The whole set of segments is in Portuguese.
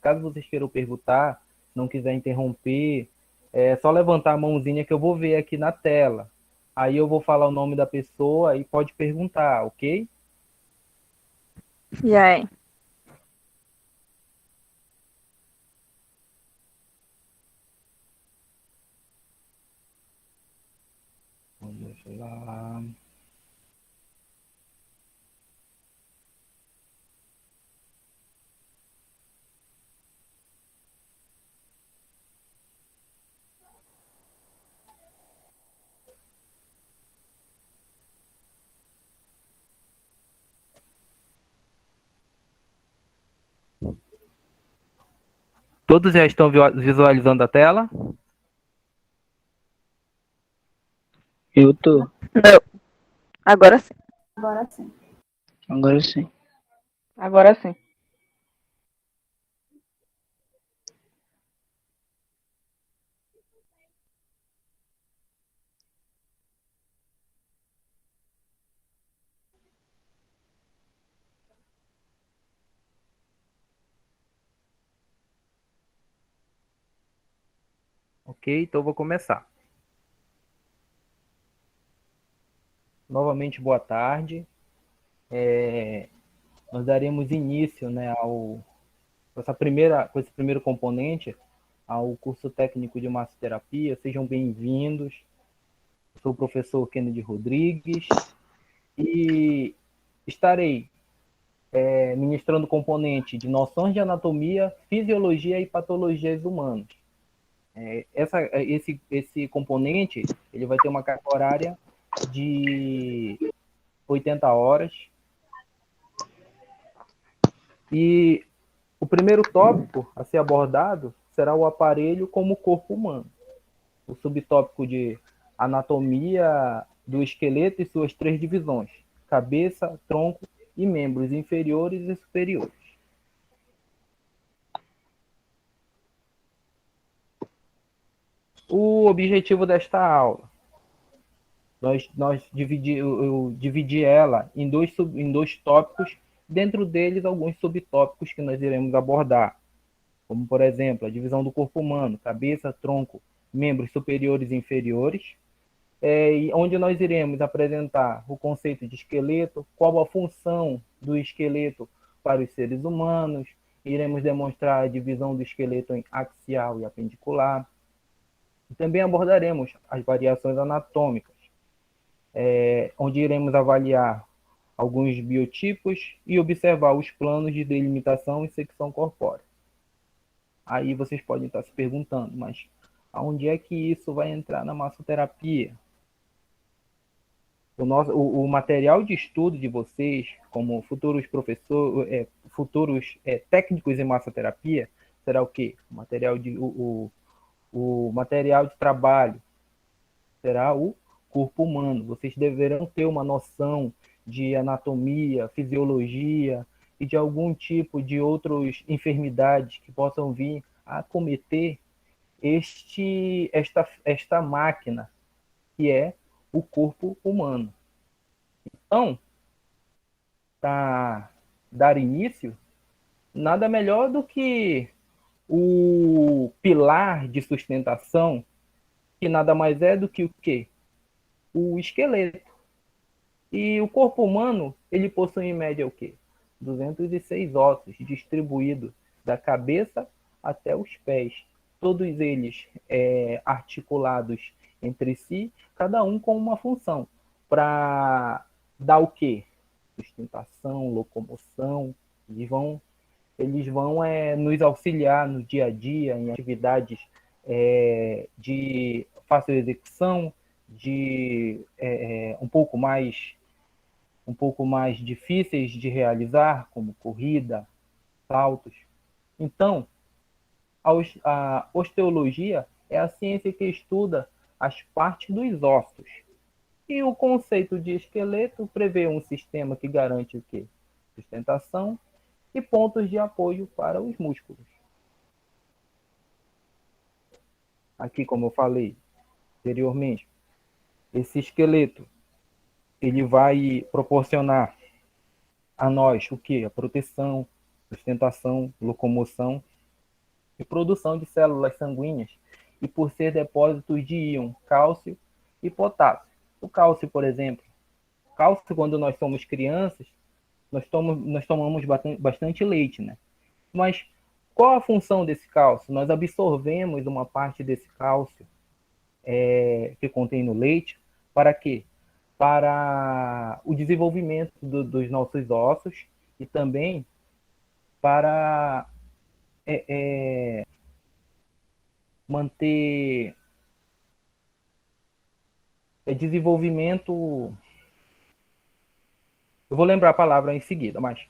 caso vocês queiram perguntar, não quiser interromper, é só levantar a mãozinha que eu vou ver aqui na tela. Aí eu vou falar o nome da pessoa e pode perguntar, ok? E aí? Vamos lá. Todos já estão visualizando a tela? Eu tô. Não. Agora sim. Agora sim. Agora sim. Ok, então eu vou começar. Novamente, boa tarde. Nós daremos início, né, com esse primeiro componente ao curso técnico de massoterapia. Sejam bem-vindos. Sou o professor Kennedy Rodrigues e estarei ministrando o componente de noções de anatomia, fisiologia e patologias humanas. Esse componente ele vai ter uma carga horária de 80 horas. E o primeiro tópico a ser abordado será o aparelho como corpo humano. O subtópico de anatomia do esqueleto e suas três divisões: cabeça, tronco e membros inferiores e superiores. O objetivo desta aula, eu dividi ela em dois tópicos, dentro deles alguns subtópicos que nós iremos abordar, como, por exemplo, a divisão do corpo humano: cabeça, tronco, membros superiores e inferiores, onde nós iremos apresentar o conceito de esqueleto, qual a função do esqueleto para os seres humanos, iremos demonstrar a divisão do esqueleto em axial e apendicular, e também abordaremos as variações anatômicas, onde iremos avaliar alguns biotipos e observar os planos de delimitação e secção corpórea. Aí vocês podem estar se perguntando, mas aonde é que isso vai entrar na massoterapia? O material de estudo de vocês, como futuros professores, futuros técnicos em massoterapia, será o quê? O material de trabalho será o corpo humano. Vocês deverão ter uma noção de anatomia, fisiologia e de algum tipo de outras enfermidades que possam vir a acometer esta máquina que é o corpo humano. Então, para dar início, nada melhor do que o pilar de sustentação, que nada mais é do que o quê? O esqueleto. E o corpo humano, ele possui em média o quê? 206 ossos distribuídos da cabeça até os pés. Todos eles articulados entre si, cada um com uma função. Para dar o quê? Sustentação, locomoção. Eles vão nos auxiliar no dia a dia, em atividades de fácil execução, de um pouco mais difíceis de realizar, como corrida, saltos. Então, a osteologia é a ciência que estuda as partes dos ossos. E o conceito de esqueleto prevê um sistema que garante o quê? Sustentação e pontos de apoio para os músculos. Aqui, como eu falei anteriormente, esse esqueleto ele vai proporcionar a nós o que? A proteção, sustentação, locomoção e produção de células sanguíneas e por ser depósitos de íon cálcio e potássio. O cálcio, por exemplo, cálcio quando nós somos crianças, nós tomamos bastante leite, né? Mas qual a função desse cálcio? Nós absorvemos uma parte desse cálcio que contém no leite para quê? Para o desenvolvimento dos nossos ossos e também para manter desenvolvimento. Eu vou lembrar a palavra em seguida, mas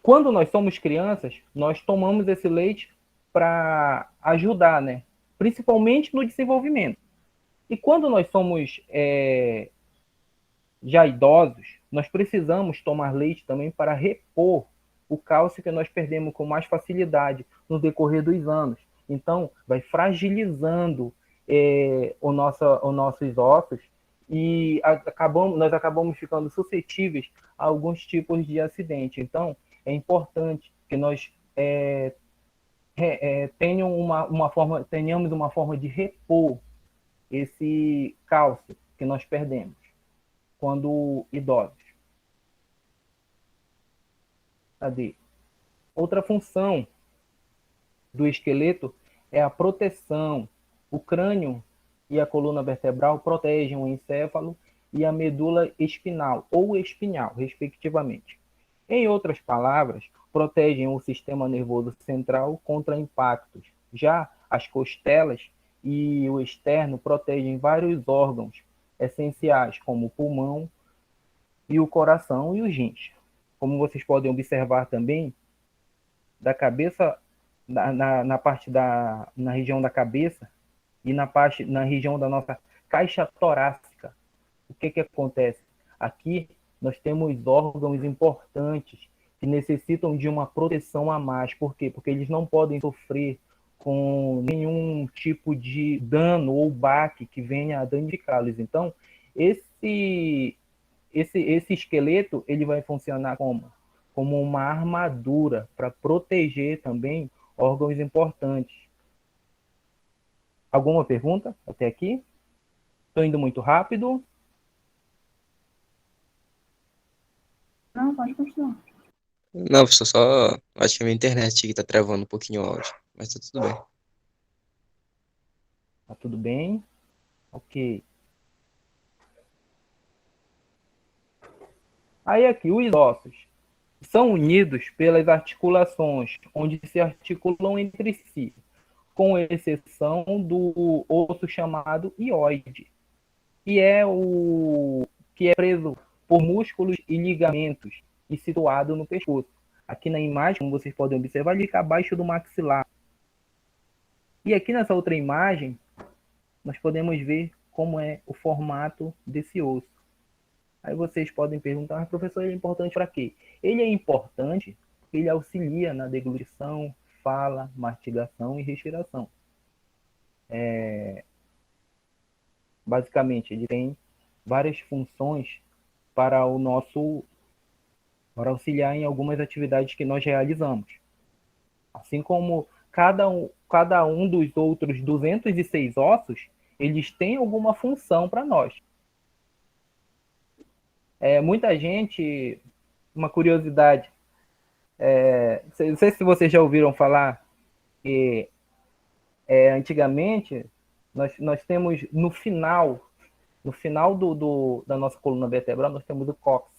quando nós somos crianças, nós tomamos esse leite para ajudar, né? Principalmente no desenvolvimento. E quando nós somos já idosos, nós precisamos tomar leite também para repor o cálcio que nós perdemos com mais facilidade no decorrer dos anos. Então, vai fragilizando os nossos ossos e nós acabamos ficando suscetíveis a alguns tipos de acidente. Então, é importante que nós tenhamos uma forma de repor esse cálcio que nós perdemos quando idosos. Cadê? Outra função do esqueleto é a proteção. O crânio e a coluna vertebral protegem o encéfalo e a medula espinal ou espinhal, respectivamente. Em outras palavras, protegem o sistema nervoso central contra impactos. Já as costelas e o externo protegem vários órgãos essenciais, como o pulmão e o coração e os rins. Como vocês podem observar também, da cabeça, na região da cabeça e na região da nossa caixa torácica, o que acontece? Aqui nós temos órgãos importantes que necessitam de uma proteção a mais. Por quê? Porque eles não podem sofrer com nenhum tipo de dano ou baque que venha a danificá-los. Então, esse esqueleto ele vai funcionar como uma armadura para proteger também órgãos importantes. Alguma pergunta até aqui? Estou indo muito rápido? Não, pode continuar. Não, professor, só acho que a minha internet aqui tá travando um pouquinho o áudio, mas tá tudo bem. Tá tudo bem? Ok. Aí aqui, os ossos são unidos pelas articulações, onde se articulam entre si, com exceção do osso chamado hioide, que é preso por músculos e ligamentos e situado no pescoço. Aqui na imagem, como vocês podem observar, ele fica abaixo do maxilar. E aqui nessa outra imagem, nós podemos ver como é o formato desse osso. Aí vocês podem perguntar, mas professor, ele é importante para quê? Ele é importante porque ele auxilia na deglutição, fala, mastigação e respiração. Basicamente, ele tem várias funções para auxiliar em algumas atividades que nós realizamos. Assim como cada um dos outros 206 ossos, eles têm alguma função para nós. Muita gente, uma curiosidade, não sei se vocês já ouviram falar que antigamente nós temos no final da nossa coluna vertebral, nós temos o cóccix.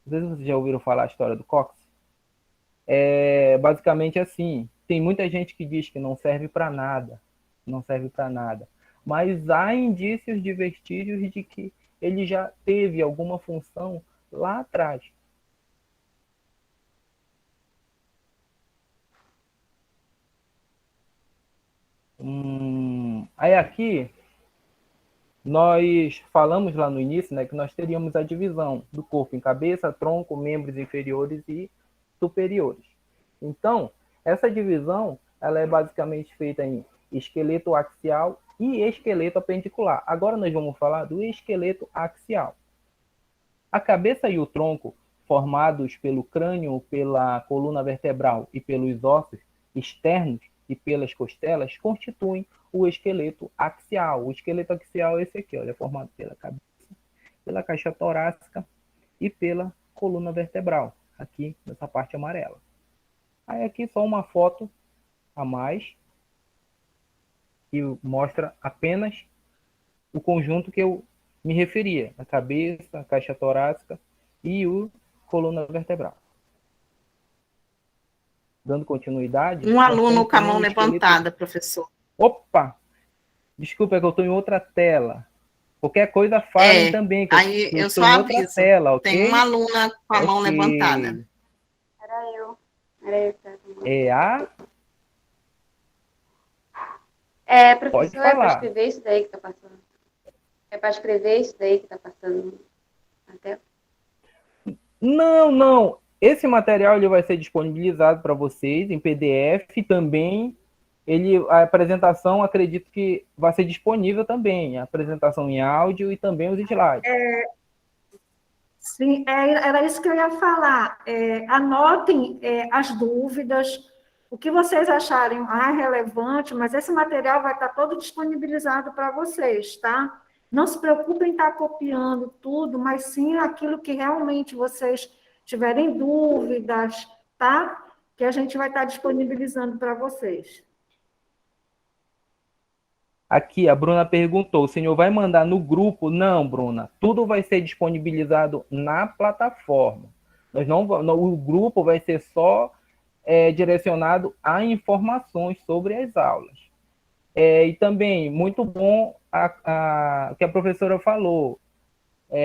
Não sei se vocês já ouviram falar a história do cóccix. Basicamente assim, tem muita gente que diz que não serve para nada, mas há indícios de vestígios de que ele já teve alguma função lá atrás. Aí aqui, nós falamos lá no início, né, que nós teríamos a divisão do corpo em cabeça, tronco, membros inferiores e superiores. Então, essa divisão ela é basicamente feita em esqueleto axial e esqueleto apendicular. Agora nós vamos falar do esqueleto axial. A cabeça e o tronco, formados pelo crânio, pela coluna vertebral e pelos ossos externos, e pelas costelas constituem o esqueleto axial. O esqueleto axial é esse aqui, olha, é formado pela cabeça, pela caixa torácica e pela coluna vertebral, aqui nessa parte amarela. Aí aqui só uma foto a mais, que mostra apenas o conjunto que eu me referia, a cabeça, a caixa torácica e o coluna vertebral. Dando continuidade, Um nós aluno temos com a também mão o esqueleto... levantada, professor. Opa! Desculpa, é que eu estou em outra tela. Qualquer coisa falem também, que Aí eu eu estou só em outra aviso. tela, Tem uma ok? aluna com a mão levantada. Ok. Era eu. Era eu que estava com a mão. É a... Pode Professor, é para falar. escrever isso daí que tá passando. É para escrever isso daí que tá passando na tela? Não, não. Esse material ele vai ser disponibilizado para vocês em PDF também. A apresentação, acredito que vai ser disponível também. A apresentação em áudio e também os slides. Sim, era isso que eu ia falar. Anotem as dúvidas, o que vocês acharem mais relevante, mas esse material vai estar todo disponibilizado para vocês, tá? Não se preocupem em estar copiando tudo, mas sim aquilo que realmente vocês tiverem dúvidas, tá? Que a gente vai estar disponibilizando para vocês. Aqui, a Bruna perguntou, o senhor vai mandar no grupo? Não, Bruna, tudo vai ser disponibilizado na plataforma. O grupo vai ser só direcionado a informações sobre as aulas. E também, muito bom o que a professora falou.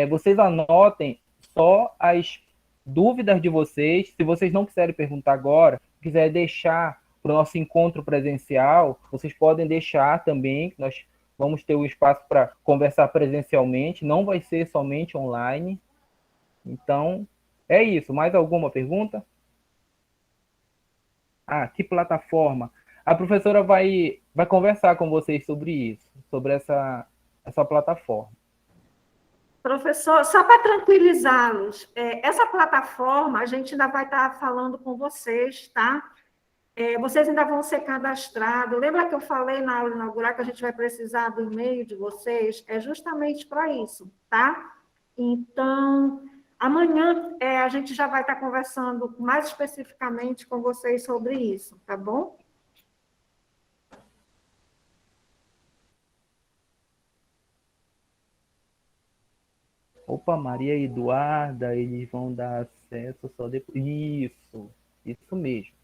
Vocês anotem só as dúvidas de vocês. Se vocês não quiserem perguntar agora, quiser deixar para o nosso encontro presencial, vocês podem deixar também. Nós vamos ter um espaço para conversar presencialmente. Não vai ser somente online. Então, é isso. Mais alguma pergunta? Que plataforma? A professora vai conversar com vocês sobre isso, sobre essa plataforma. Professor, só para tranquilizá-los, essa plataforma a gente ainda vai estar falando com vocês, tá? Vocês ainda vão ser cadastrados. Lembra que eu falei na aula inaugural que a gente vai precisar do e-mail de vocês? É justamente para isso, tá? Então, amanhã a gente já vai estar conversando mais especificamente com vocês sobre isso, tá bom? Opa, Maria Eduarda, eles vão dar acesso só depois. Isso mesmo.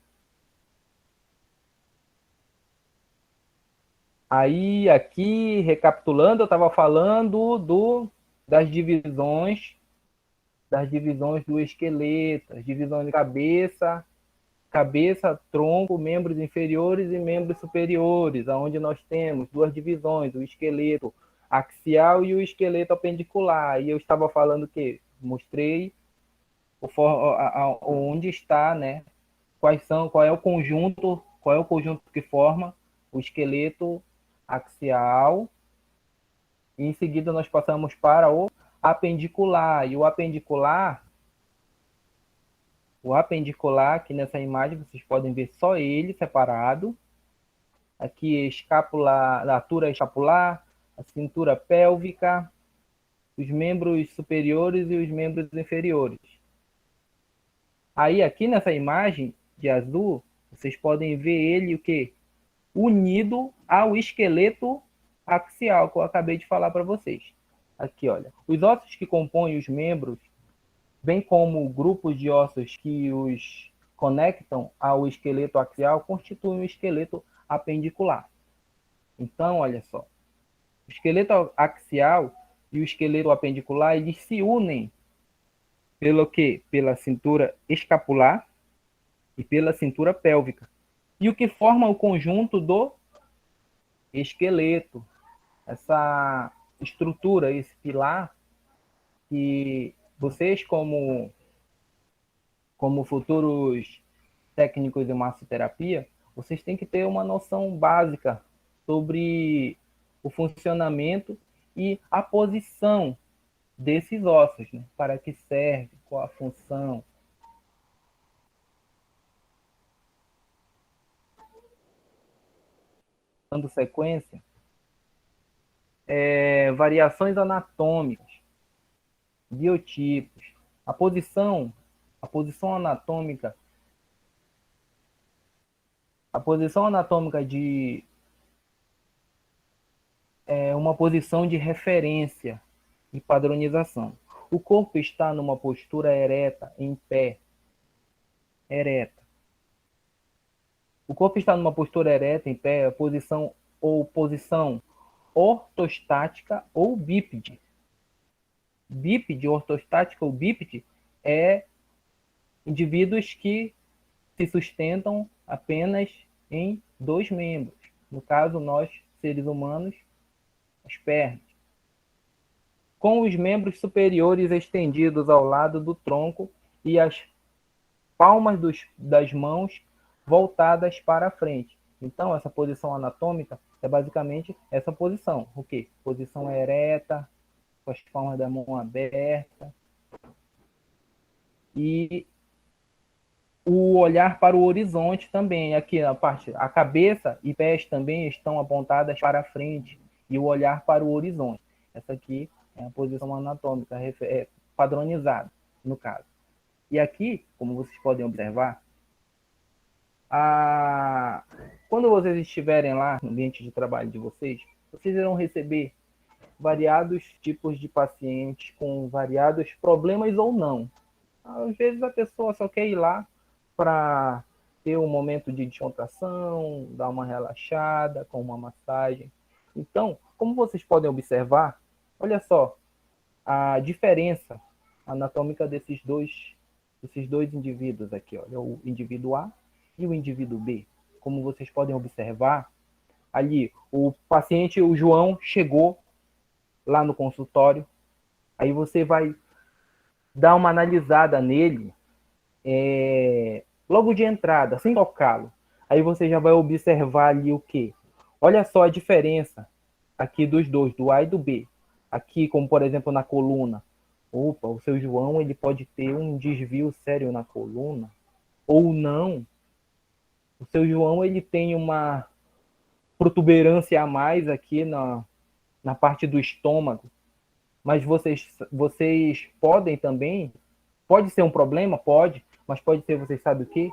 Aí, aqui, recapitulando, eu estava falando das divisões do esqueleto, as divisões de cabeça, tronco, membros inferiores e membros superiores, onde nós temos duas divisões, o esqueleto axial e o esqueleto apendicular. E eu estava falando que mostrei onde está, né? Qual é o conjunto que forma o esqueleto axial. E em seguida nós passamos para o apendicular. E o apendicular, aqui nessa imagem, vocês podem ver só ele separado. Aqui a altura escapular, a cintura pélvica, os membros superiores e os membros inferiores. Aí aqui nessa imagem de azul, vocês podem ver ele o quê? Unido ao esqueleto axial, que eu acabei de falar para vocês. Aqui, olha. Os ossos que compõem os membros, bem como grupos de ossos que os conectam ao esqueleto axial, constituem o esqueleto apendicular. Então, olha só. O esqueleto axial e o esqueleto apendicular, eles se unem pelo quê? Pela cintura escapular e pela cintura pélvica. E o que forma o conjunto do esqueleto, essa estrutura, esse pilar, que vocês, como futuros técnicos de massoterapia, vocês têm que ter uma noção básica sobre o funcionamento e a posição desses ossos, né? Para que serve, qual a função. dando sequência, variações anatômicas, biotipos, a posição anatômica, de uma posição de referência e padronização. O corpo está numa postura ereta, em pé, ereta. O corpo está numa postura ereta, em pé, posição ortostática ou bípede. Bípede, ortostática ou bípede é indivíduos que se sustentam apenas em dois membros. No caso, nós, seres humanos, as pernas. Com os membros superiores estendidos ao lado do tronco e as palmas das mãos voltadas para a frente. Então, essa posição anatômica é basicamente essa posição. O quê? Posição ereta, com as palmas da mão aberta. E o olhar para o horizonte também. Aqui na parte, a cabeça e pés também estão apontadas para a frente. E o olhar para o horizonte. Essa aqui é a posição anatômica padronizada, no caso. E aqui, como vocês podem observar, quando vocês estiverem lá no ambiente de trabalho de vocês irão receber variados tipos de pacientes com variados problemas ou não. Às vezes a pessoa só quer ir lá para ter um momento de descontração, dar uma relaxada com uma massagem. Então, como vocês podem observar, olha só a diferença anatômica desses dois indivíduos aqui. Olha, o indivíduo A e o indivíduo B. Como vocês podem observar, ali o paciente, o João, chegou lá no consultório. Aí você vai dar uma analisada nele logo de entrada, sem tocá-lo. Aí você já vai observar ali o quê? Olha só a diferença aqui dos dois, do A e do B. Aqui, como por exemplo na coluna. Opa, o seu João ele pode ter um desvio sério na coluna. Ou não. O seu João ele tem uma protuberância a mais aqui na parte do estômago. Mas vocês podem também, pode ser um problema? Pode, mas pode ser, vocês sabem o quê?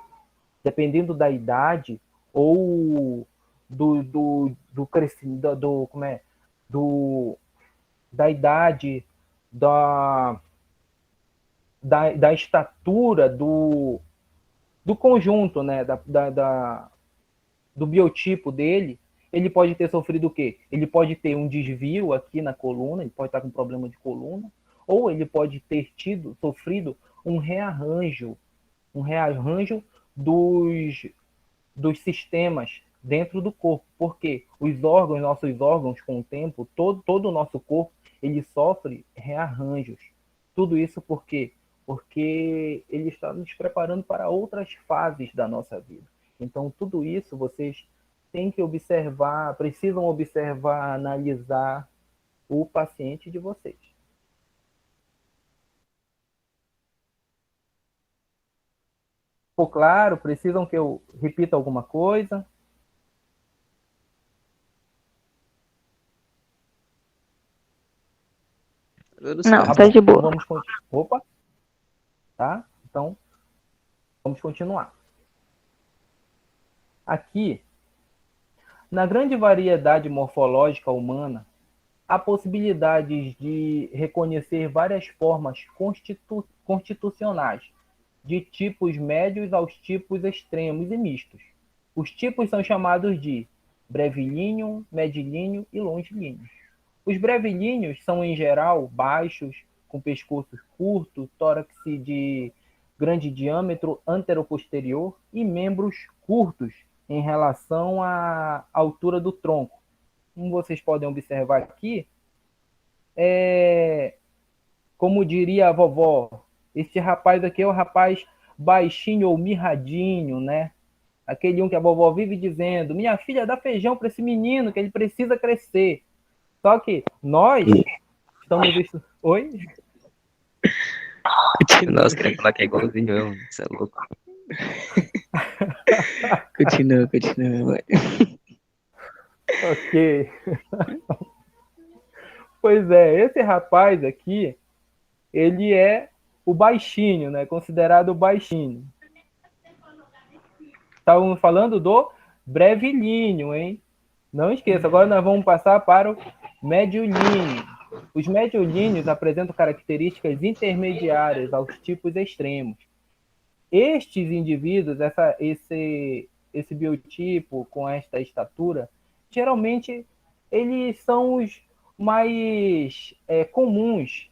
Dependendo da idade ou do crescimento, da idade, da estatura, do conjunto, né, do biotipo dele, ele pode ter sofrido o quê? Ele pode ter um desvio aqui na coluna, ele pode estar com problema de coluna, ou ele pode ter sofrido um rearranjo dos sistemas dentro do corpo, porque nossos órgãos, com o tempo, todo o nosso corpo, ele sofre rearranjos. Tudo isso por quê? Porque ele está nos preparando para outras fases da nossa vida. Então, tudo isso vocês têm que observar, precisam observar, analisar o paciente de vocês. Ficou claro? Precisam que eu repita alguma coisa? Não, Tá tá bom. de boa. Então vamos continuar. Opa! Tá? Então, vamos continuar. Aqui, na grande variedade morfológica humana, há possibilidades de reconhecer várias formas constitucionais, de tipos médios aos tipos extremos e mistos. Os tipos são chamados de brevilíneo, medilíneo e longilíneo. Os brevilíneos são, em geral, baixos, com pescoço curto, tórax de grande diâmetro anteroposterior e membros curtos em relação à altura do tronco. Como vocês podem observar aqui, como diria a vovó, este rapaz aqui é o rapaz baixinho ou mirradinho, né? Aquele que a vovó vive dizendo, minha filha, dá feijão para esse menino, que ele precisa crescer. Só que nós estamos... Oi? Nossa, queria falar que é igualzinho eu, você é louco. Continua. Ok. Pois é, esse rapaz aqui, ele é o baixinho, né? Considerado o baixinho. Estavam falando do brevilíneo, hein? Não esqueça, agora nós vamos passar para o mediolíneo. Os mediolíneos apresentam características intermediárias aos tipos extremos. Estes indivíduos, esse biotipo com esta estatura, geralmente eles são os mais comuns.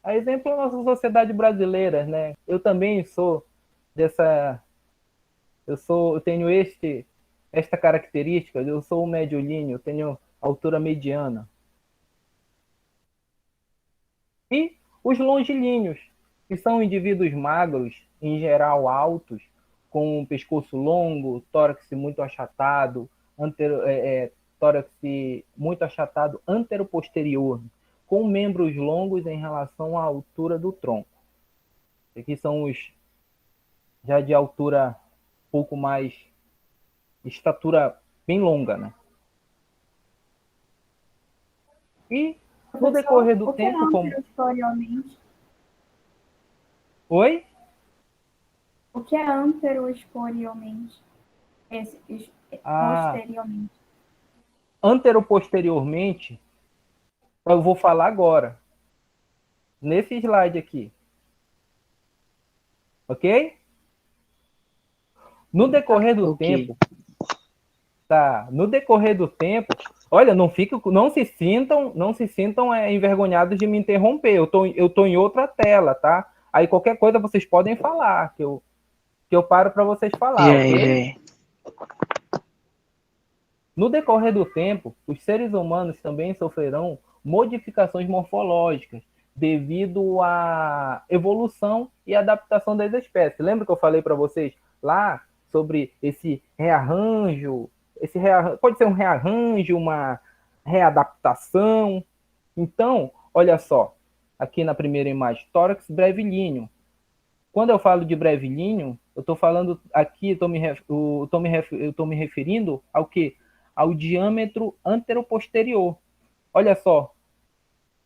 A exemplo da nossa sociedade brasileira, né? Eu também sou dessa, eu tenho esta característica. Eu sou um mediolíneo, eu tenho altura mediana. E os longilíneos, que são indivíduos magros, em geral altos, com um pescoço longo, tórax muito achatado, tórax muito achatado antero-posterior, com membros longos em relação à altura do tronco. Aqui são os já de altura um pouco mais, estatura bem longa, né? E no decorrer do tempo, como... Oi? O que é anteroesporialmente? Posteriormente. Anteroposteriormente, eu vou falar agora. Nesse slide aqui. Ok? No decorrer do tempo, tá? No decorrer do tempo, olha, não se sintam envergonhados de me interromper. Eu tô em outra tela, tá? Aí qualquer coisa vocês podem falar, que eu paro para vocês falar, ok? No decorrer do tempo, os seres humanos também sofrerão modificações morfológicas devido à evolução e adaptação das espécies. Lembra que eu falei para vocês lá sobre esse rearranjo? Pode ser um rearranjo, uma readaptação. Então, olha só, aqui na primeira imagem, tórax brevilíneo. Quando eu falo de brevilíneo, eu estou falando aqui, eu estou me referindo ao quê? Ao diâmetro anteroposterior. Olha só,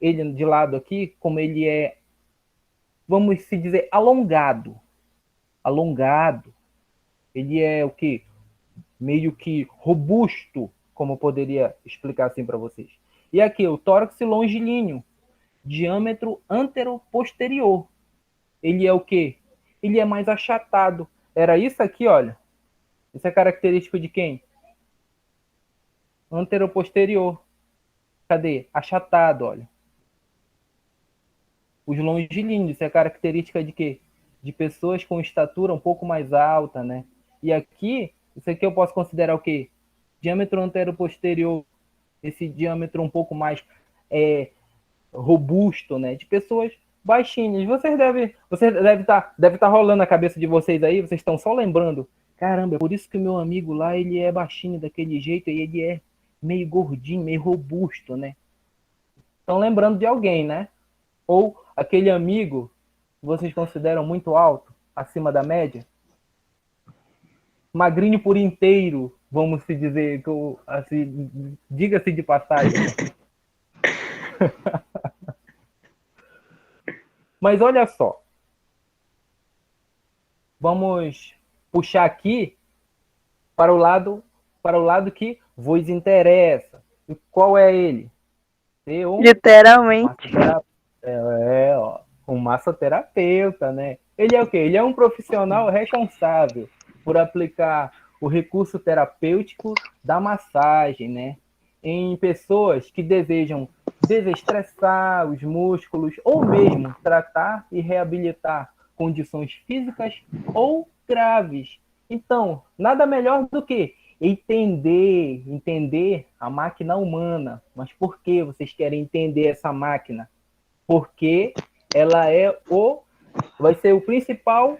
ele de lado aqui, como ele é, vamos se dizer, alongado. Alongado. Ele é o quê? Meio que robusto, como eu poderia explicar assim para vocês. E aqui, o tórax longilíneo, diâmetro anteroposterior. Ele é o quê? Ele é mais achatado. Era isso aqui, olha. Isso é característico de quem? Anteroposterior. Cadê? Achatado, olha. Os longilíneos, isso é característica de quê? De pessoas com estatura um pouco mais alta, né? E aqui, isso aqui eu posso considerar o quê? Diâmetro anteroposterior. Esse diâmetro um pouco mais robusto, né? De pessoas baixinhas. Vocês deve estar rolando a cabeça de vocês aí, vocês estão só lembrando. Caramba, é por isso que o meu amigo lá, ele é baixinho daquele jeito e ele é meio gordinho, meio robusto, né? Estão lembrando de alguém, né? Ou aquele amigo que vocês consideram muito alto, acima da média. Magrinho por inteiro, vamos se dizer, assim, diga-se de passagem. Mas olha só. Vamos puxar aqui para o lado que vos interessa. E qual é ele? Literalmente. Um massoterapeuta, né? Ele é o quê? Ele é um profissional responsável por aplicar o recurso terapêutico da massagem, né? Em pessoas que desejam desestressar os músculos ou mesmo tratar e reabilitar condições físicas ou graves. Então, nada melhor do que entender a máquina humana. Mas por que vocês querem entender essa máquina? Porque ela vai ser o principal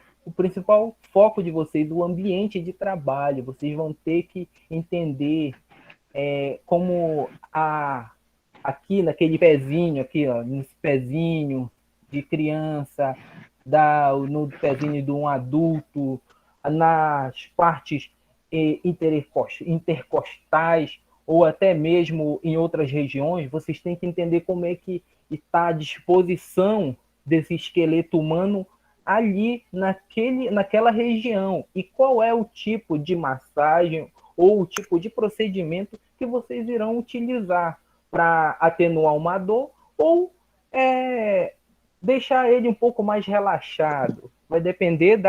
foco de vocês, o ambiente de trabalho. Vocês vão ter que entender como aqui naquele pezinho, aqui, ó, nesse pezinho de criança, no pezinho de um adulto, nas partes intercostais, ou até mesmo em outras regiões, vocês têm que entender como é que está a disposição desse esqueleto humano ali naquela região e qual é o tipo de massagem ou o tipo de procedimento que vocês irão utilizar para atenuar uma dor ou deixar ele um pouco mais relaxado. Vai depender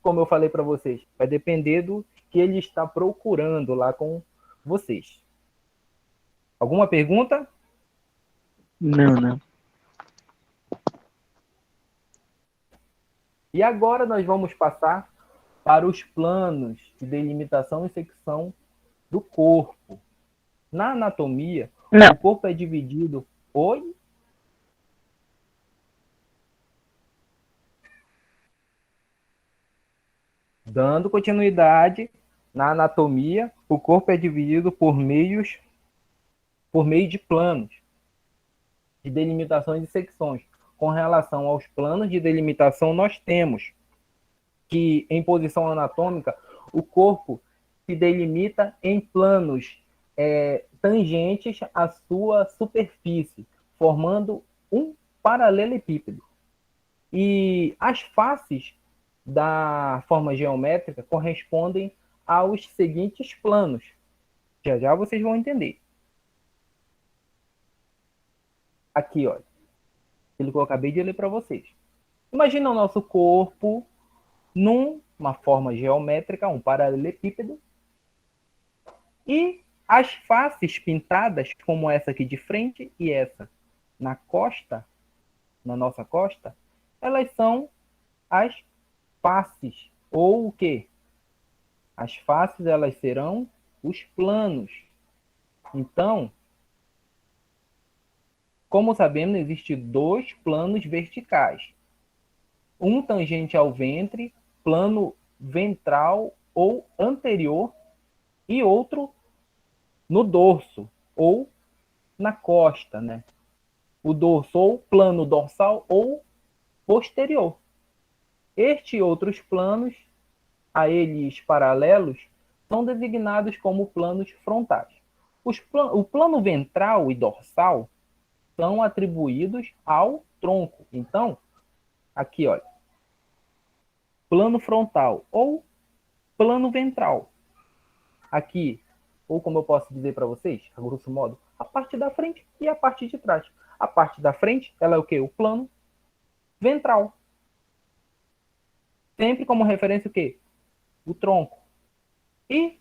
como eu falei para vocês, vai depender do que ele está procurando lá com vocês. Alguma pergunta? Não. E agora nós vamos passar para os planos de delimitação e secção do corpo. Na anatomia, Não. o corpo é dividido. Oi? Dando continuidade, na anatomia, o corpo é dividido por meio de planos de delimitações e secções. Com relação aos planos de delimitação, nós temos que, em posição anatômica, o corpo se delimita em planos tangentes à sua superfície, formando um paralelepípedo. E as faces da forma geométrica correspondem aos seguintes planos. Já já vocês vão entender. Aqui, olha. Aquilo que eu acabei de ler para vocês. Imagina o nosso corpo numa forma geométrica, um paralelepípedo, e as faces pintadas, como essa aqui de frente e essa na nossa costa, elas são as faces, ou o quê? As faces, elas serão os planos. Então, como sabemos, existem 2 planos verticais. Um tangente ao ventre, plano ventral ou anterior, e outro no dorso ou na costa, né? O dorso ou plano dorsal ou posterior. Estes outros planos, a eles paralelos, são designados como planos frontais. O plano ventral e dorsal são atribuídos ao tronco. Então, aqui, olha, plano frontal ou plano ventral. Aqui, ou como eu posso dizer para vocês, a grosso modo, a parte da frente e a parte de trás. A parte da frente, ela é o quê? O plano ventral. Sempre como referência o quê? O tronco. E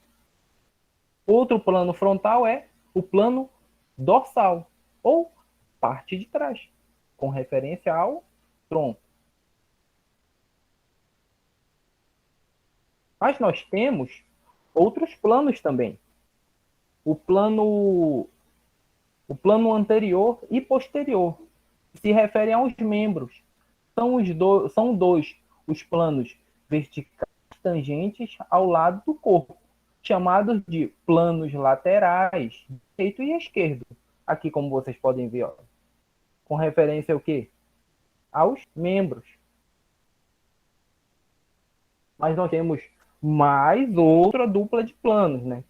outro plano frontal é o plano dorsal, ou parte de trás, com referência ao tronco. Mas nós temos outros planos também. O plano anterior e posterior, que se referem aos membros. São dois os planos verticais tangentes ao lado do corpo, chamados de planos laterais, direito e esquerdo. Aqui, como vocês podem ver, ó, com referência ao quê? Aos membros. Mas nós temos mais outra dupla de planos, né?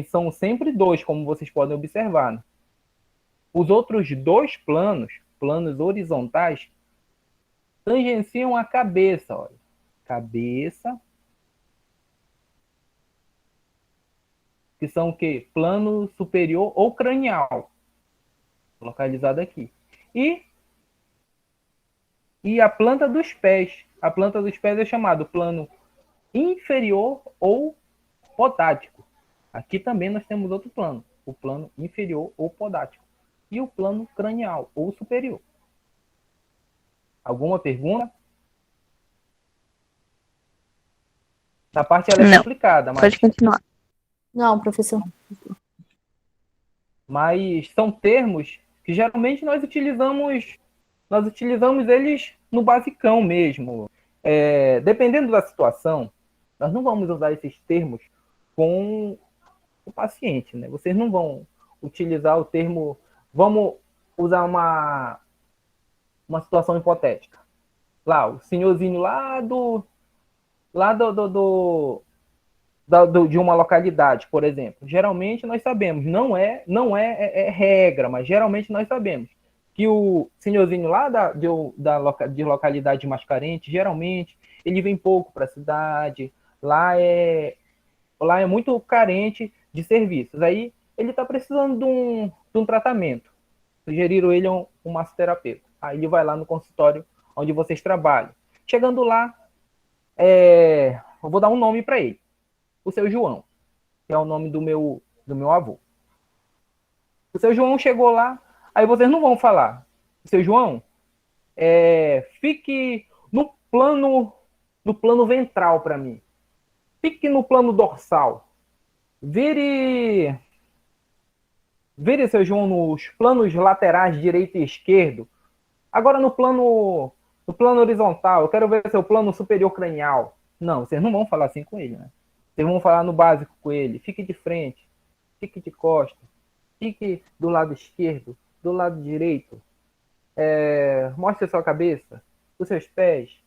São sempre 2, como vocês podem observar, né? Os outros 2 planos horizontais, tangenciam a cabeça, olha. Cabeça, que são o quê? Plano superior ou cranial, localizado aqui. E a planta dos pés. A planta dos pés é chamado plano inferior ou podático. Aqui também nós temos outro plano, o plano inferior ou podático. E o plano cranial ou superior. Alguma pergunta? Essa parte ela é Não. complicada, Pode continuar. Não, professor. mas são termos que geralmente nós utilizamos eles no basicão mesmo. Dependendo da situação, nós não vamos usar esses termos com o paciente, né? Vocês não vão utilizar o termo. Vamos usar uma situação hipotética. Lá, o senhorzinho lá do de uma localidade, por exemplo. Geralmente nós sabemos, não é regra, mas geralmente nós sabemos que o senhorzinho lá de localidade mais carente, geralmente, ele vem pouco para a cidade, lá é muito carente de serviços. Aí ele está precisando de um tratamento. Sugeriram ele um massoterapeuta. Aí ele vai lá no consultório onde vocês trabalham. Chegando lá, eu vou dar um nome para ele. O seu João, que é o nome do meu avô. O seu João chegou lá, aí vocês não vão falar. O seu João, fique no plano ventral para mim. Fique no plano dorsal. Vire, seu João, nos planos laterais direito e esquerdo. Agora no plano horizontal, eu quero ver seu plano superior cranial. Não, vocês não vão falar assim com ele, né? Vocês vão falar no básico com ele. Fique de frente, fique de costas, fique do lado esquerdo, do lado direito. Mostre a sua cabeça, os seus pés.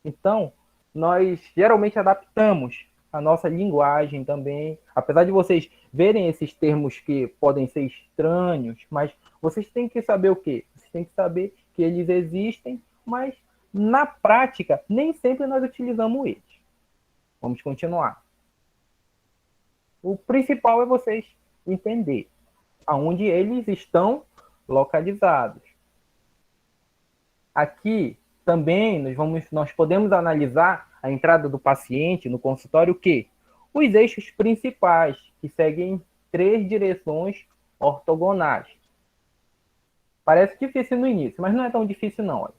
Então, nós geralmente adaptamos a nossa linguagem também. Apesar de vocês verem esses termos que podem ser estranhos, mas vocês têm que saber o quê? Vocês têm que saber que eles existem, mas na prática nem sempre nós utilizamos eles. Vamos continuar. O principal é vocês entender aonde eles estão localizados. Aqui também nós podemos analisar a entrada do paciente no consultório, o quê? Os eixos principais, que seguem 3 direções ortogonais. Parece difícil no início, mas não é tão difícil não. Olha.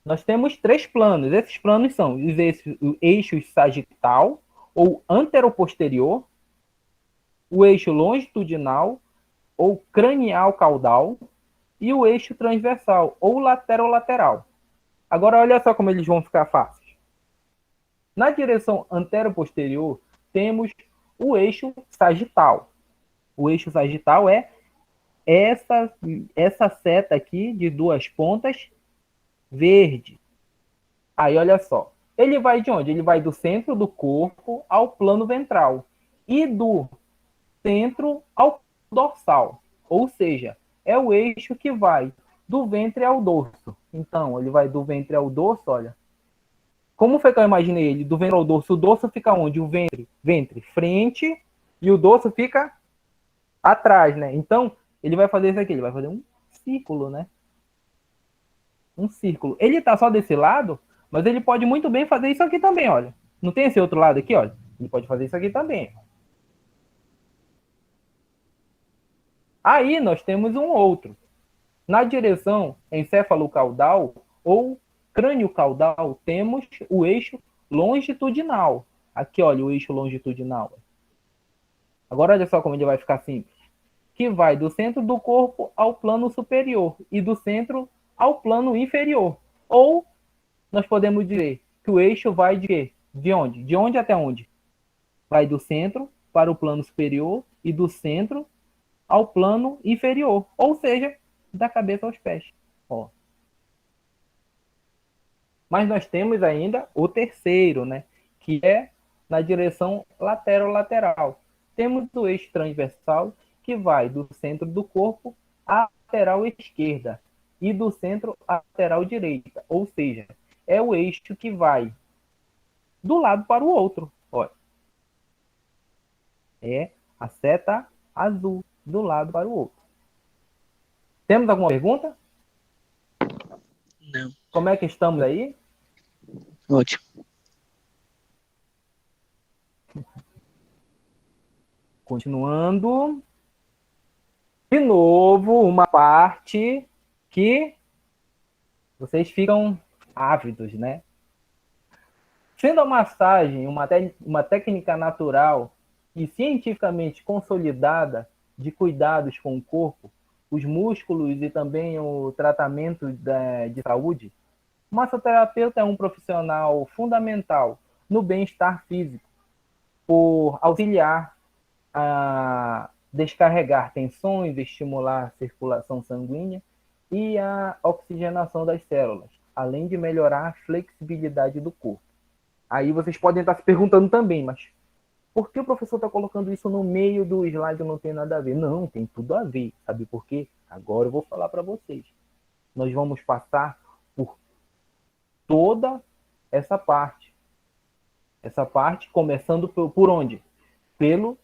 Nós temos 3 planos. Esses planos são os eixos sagital ou anteroposterior, o eixo longitudinal ou cranial caudal e o eixo transversal ou laterolateral. Agora olha só como eles vão ficar fáceis. Na direção anteroposterior temos o eixo sagital. O eixo sagital é essa seta aqui de 2 pontas verde. Aí olha só. Ele vai de onde? Ele vai do centro do corpo ao plano ventral e do centro ao dorsal. Ou seja, é o eixo que vai do ventre ao dorso. Então, ele vai do ventre ao dorso, olha. Como foi que eu imaginei ele? Do ventre ao dorso. O dorso fica onde? O ventre frente e o dorso fica atrás, né? Então, ele vai fazer isso aqui. Ele vai fazer um círculo, né? Um círculo. Ele tá só desse lado, mas ele pode muito bem fazer isso aqui também, olha. Não tem esse outro lado aqui, olha? Ele pode fazer isso aqui também. Aí nós temos um outro. Na direção encéfalo-caudal ou crânio-caudal, temos o eixo longitudinal. Aqui, olha, o eixo longitudinal. Agora, olha só como ele vai ficar simples. Que vai do centro do corpo ao plano superior e do centro ao plano inferior. Ou nós podemos dizer que o eixo vai de quê? De onde? De onde até onde? Vai do centro para o plano superior e do centro ao plano inferior. Ou seja, da cabeça aos pés. Ó. Mas nós temos ainda o terceiro, né? Que é na direção lateral. Temos o eixo transversal, que vai do centro do corpo à lateral esquerda e do centro à lateral direita. Ou seja, é o eixo que vai do lado para o outro. Olha. É a seta azul do lado para o outro. Temos alguma pergunta? Não. Como é que estamos aí? Ótimo. Continuando. De novo, uma parte que vocês ficam ávidos, né? Sendo a massagem uma técnica natural e cientificamente consolidada de cuidados com o corpo, os músculos e também o tratamento de saúde, o massoterapeuta é um profissional fundamental no bem-estar físico, por auxiliar a descarregar tensões, estimular a circulação sanguínea e a oxigenação das células, além de melhorar a flexibilidade do corpo. Aí vocês podem estar se perguntando também, mas por que o professor está colocando isso no meio do slide? Não tem nada a ver. Não, tem tudo a ver. Sabe por quê? Agora eu vou falar para vocês. Nós vamos passar por toda essa parte. Essa parte começando por onde? Pelo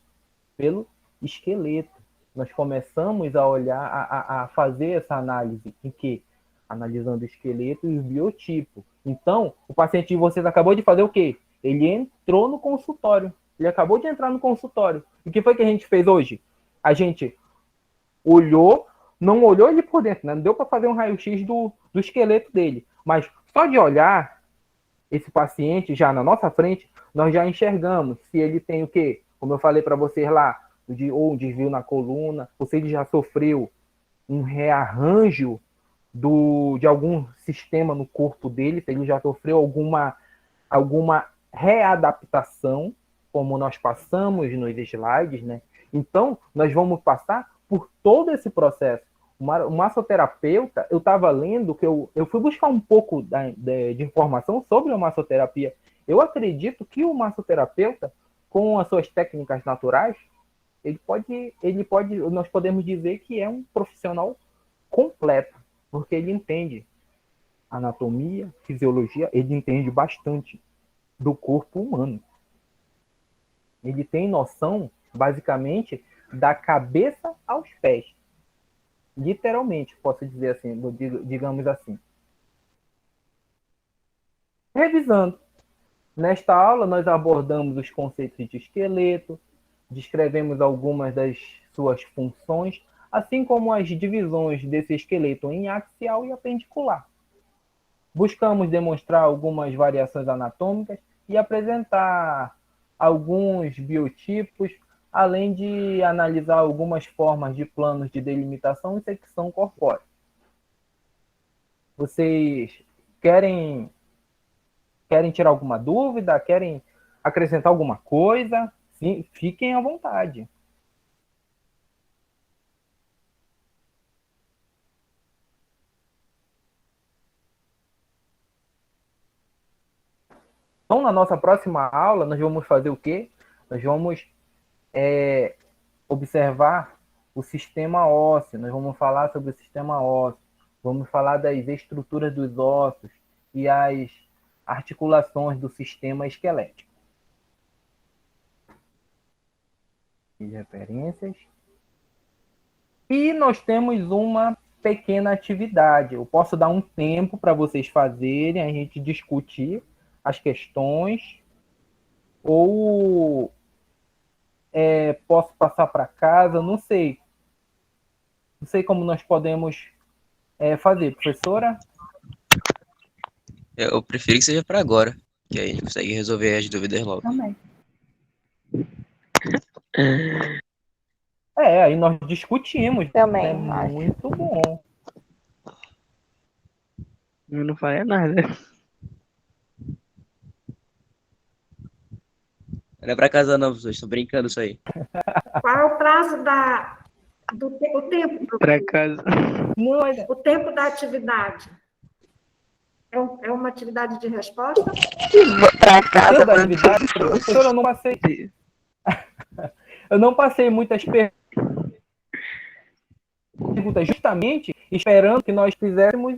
esqueleto. Nós começamos a olhar, a fazer essa análise. Em que? Analisando o esqueleto e o biotipo. Então, o paciente de vocês acabou de fazer o quê? Ele entrou no consultório. Ele acabou de entrar no consultório. E o que foi que a gente fez hoje? A gente olhou, não olhou ele por dentro, né? Não deu para fazer um raio-x do esqueleto dele. Mas só de olhar esse paciente já na nossa frente, nós já enxergamos se ele tem o quê? Como eu falei para vocês lá, ou um desvio na coluna, ou se ele já sofreu um rearranjo de algum sistema no corpo dele, se ele já sofreu alguma readaptação, como nós passamos nos slides, né? Então, nós vamos passar por todo esse processo. O massoterapeuta, eu estava lendo, que eu fui buscar um pouco de informação sobre a massoterapia. Eu acredito que o massoterapeuta, com as suas técnicas naturais, nós podemos dizer que é um profissional completo, porque ele entende anatomia, fisiologia, ele entende bastante do corpo humano. Ele tem noção, basicamente, da cabeça aos pés. Literalmente, posso dizer assim, digamos assim. Revisando. Nesta aula, nós abordamos os conceitos de esqueleto, descrevemos algumas das suas funções, assim como as divisões desse esqueleto em axial e apendicular. Buscamos demonstrar algumas variações anatômicas e apresentar alguns biotipos, além de analisar algumas formas de planos de delimitação e secção corpórea. Vocês querem tirar alguma dúvida? Querem acrescentar alguma coisa? Sim, fiquem à vontade. Então, na nossa próxima aula, nós vamos fazer o quê? Nós vamos observar o sistema ósseo. Nós vamos falar sobre o sistema ósseo. Vamos falar das estruturas dos ossos e as articulações do sistema esquelético. E referências. E nós temos uma pequena atividade. Eu posso dar um tempo para vocês fazerem, a gente discutir as questões, ou posso passar para casa, não sei. Não sei como nós podemos fazer. Professora? Eu prefiro que seja para agora, que aí a gente consegue resolver as dúvidas logo. Também. Aí nós discutimos. Também, É acho. muito bom. Eu não falei nada. Não é para casa não, professor, estou brincando isso aí. Qual é o prazo o tempo? Pra casa. Não, O tempo da atividade? É uma atividade de resposta? Pra casa, da atividade, professora, eu não passei. Eu não passei muitas perguntas, justamente esperando que nós fizéssemos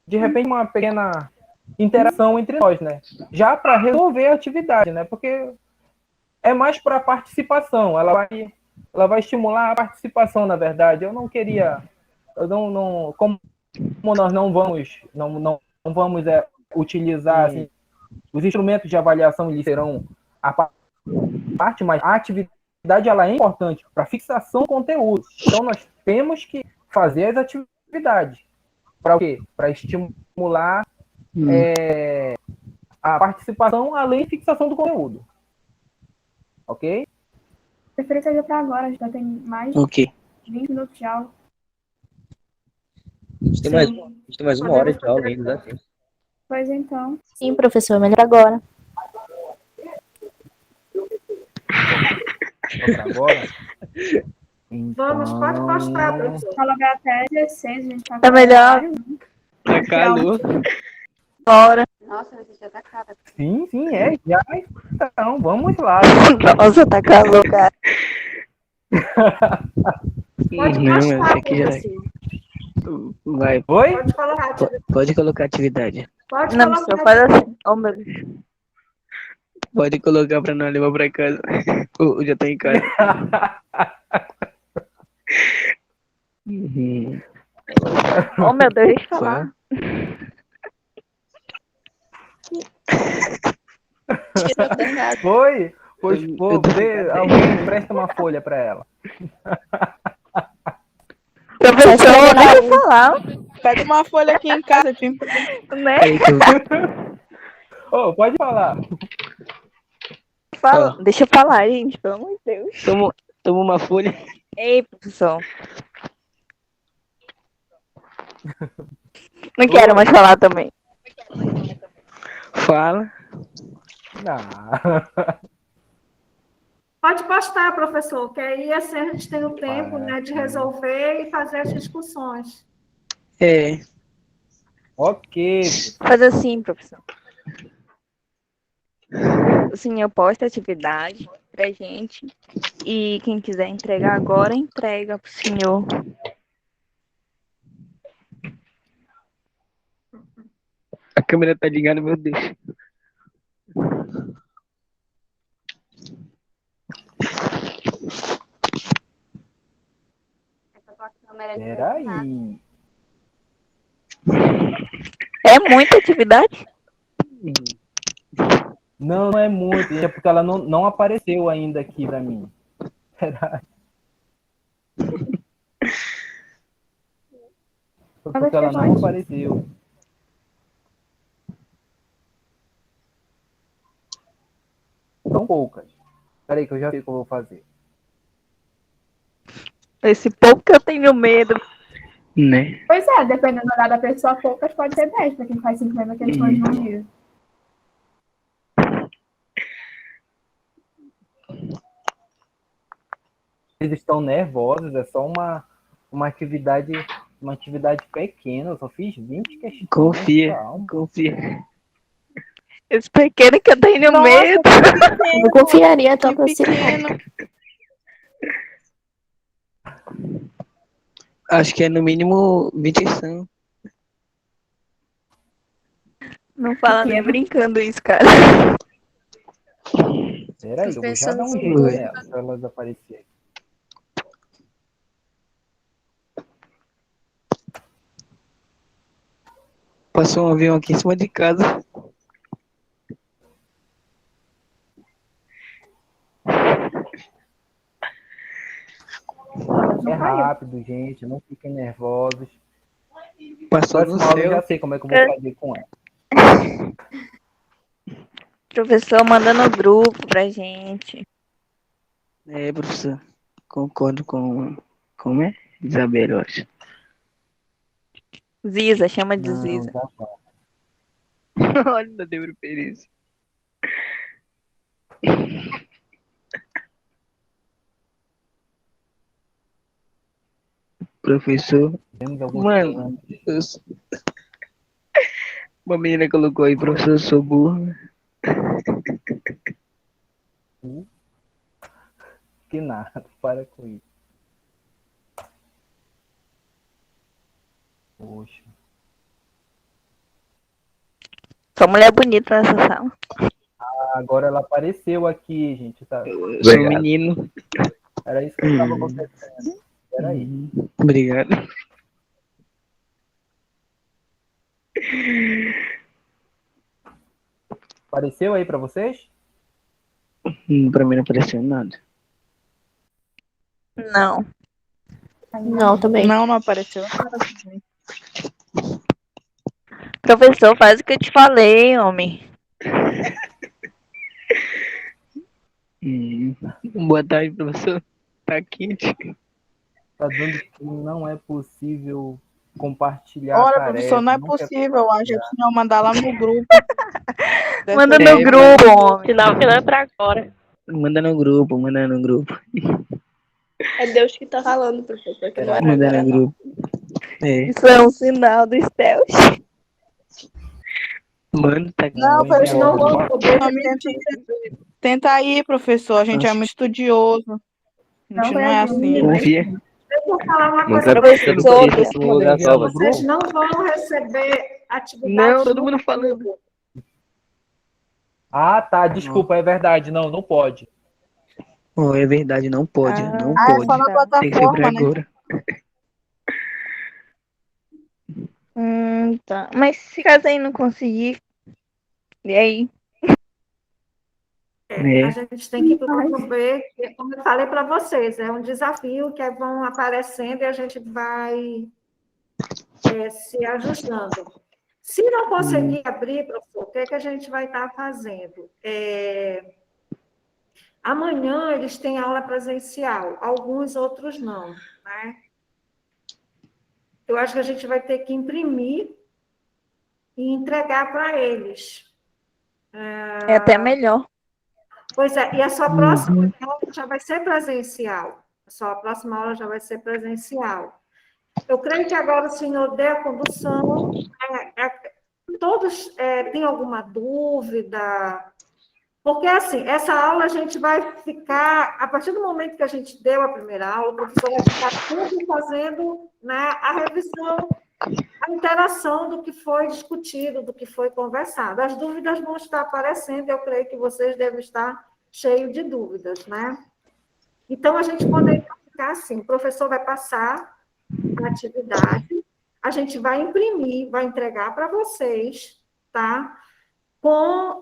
de repente, uma pequena interação entre nós, né? Já para resolver a atividade, né? Porque é mais para participação. Ela vai estimular a participação, na verdade. Eu não queria, como nós não vamos utilizar assim, os instrumentos de avaliação, eles serão a parte, mas a atividade ela é importante para fixação do conteúdo. Então nós temos que fazer as atividades para o quê? Para estimular a participação além de fixação do conteúdo. Ok? Prefiro que seja para agora, já tem mais Ok. de 20 minutos de aula. A gente tem mais uma hora de aula ainda, dá tempo. Pois então. Sim, professor, melhor agora. Só para agora. Vamos, pode postar, professor. Fala até 16, a gente tá Tá melhor. horário. Tá calor. Bora. Nossa, você já tá cara. Sim, já. Então, vamos lá. Nossa, tá calor, cara. Pode Não, postar, essa aqui já professor. vai. Oi? Pode colocar atividade. Pode colocar atividade. Pode Não, professor, colocar faz assim. Oh, meu Deus. Pode colocar pra não levar pra casa. Ou já tá em casa. Uhum. Oh, meu Deus, deixa eu falar. Tirou da casa. Foi? Pois, Eu pô, tô alguém presta uma folha para ela. Professor, deixa eu falar, Pega uma folha aqui em casa, Tim. né? Aí, Ô, pode falar. Fala. Deixa eu falar, gente, pelo amor de Deus. toma uma folha. Ei, professor. Não quero mais falar também. Fala. Não. Pode postar, professor, que aí assim a gente tem o tempo, né, de resolver e fazer as discussões. É. Ok. Faz assim, professor. O senhor posta a atividade pra gente. E quem quiser entregar agora, entrega pro senhor. A câmera tá ligada, meu Deus. Essa tua câmera de Peraí. É muita atividade? Não, não é muito. É porque ela não apareceu ainda aqui pra mim. Peraí. Porque ela não apareceu. São poucas. Peraí que eu já sei o que eu vou fazer. Esse pouco que eu tenho medo. Né? Pois é, dependendo do horário da pessoa, poucas pode ser 10, pra quem faz 50 questões no dia. Eles estão nervosos, é só uma atividade pequena. Eu só fiz 20 questões. Confia. Calma. Confia. Esse pequeno que eu tenho medo. Não confiaria tanto assim. Pequeno. Acho que é no mínimo 20 são. Não fala nem brincando isso, cara. Peraí, eu vou já dar um Professor, jeito nela, pra elas aparecerem. Passou um avião aqui em cima de casa. É rápido, gente. Não fiquem nervosos. Passou no Próxima aula eu já céu. sei como é que eu vou fazer com ela. Professor, manda no grupo pra gente. É, professor. Concordo com. Como é? Isabela, eu acho. Ziza, chama de Não, Ziza. já vai. Olha, da Débora Pereira. Professor. Temos alguns Mano, uma menina colocou aí, professor, eu sou burro. que nada. Para com isso. Poxa. Só mulher bonita nessa sala. Agora ela apareceu aqui, gente. Tá? Eu sou um menino. Era isso que estava acontecendo. Peraí. Obrigado. Apareceu aí para vocês? Pra mim não apareceu nada. Não. Não, também. Não apareceu. Professor, faz o que eu te falei, homem. Boa tarde, professor. Tá quente. Tá dando que não é possível compartilhar a Olha, tarefa. professor, não é quer possível. A gente não mandar lá no grupo. Manda É, no grupo, homem. Sinal que não é pra agora. Manda no grupo, manda no grupo. É Deus que tá falando, professor, que não era Manda agora, no não. grupo. É. Isso é um sinal do stealth. Mano, tá Não, Vou Vocês enviar não o vão link. poder Não, tenta aí, professor. A gente é muito estudioso. A gente não é assim. confia. Deixa eu falar uma Não coisa quero para ficar no Professor, texto no lugar enviar só, no velho. vocês. Não vão receber Não, atividades todo no mundo falando. grupo. Ah, tá, desculpa, é verdade. Não, não pode. Oh, é verdade, não pode, não Ah, é pode. só na Tem que ser por plataforma, né? agora. tá. Mas se caso aí não conseguir, e aí? A É. gente tem que promover, como eu falei para vocês, é um desafio que vão aparecendo e a gente vai se ajustando. Se não conseguir abrir, professor, o que é que a gente vai estar fazendo? Amanhã eles têm aula presencial, alguns, outros não, né? Eu acho que a gente vai ter que imprimir e entregar para eles. É até melhor. Pois é, e a sua próxima aula já vai ser presencial. A sua próxima aula já vai ser presencial. Eu creio que agora o senhor dê a condução. Todos têm alguma dúvida? Porque, assim, essa aula a gente vai ficar, a partir do momento que a gente deu a primeira aula, o professor vai ficar sempre fazendo, né, a revisão, a interação do que foi discutido, do que foi conversado. As dúvidas vão estar aparecendo, eu creio que vocês devem estar cheios de dúvidas, né? Então, a gente poderia ficar assim, o professor vai passar a atividade, a gente vai imprimir, vai entregar para vocês, tá? Com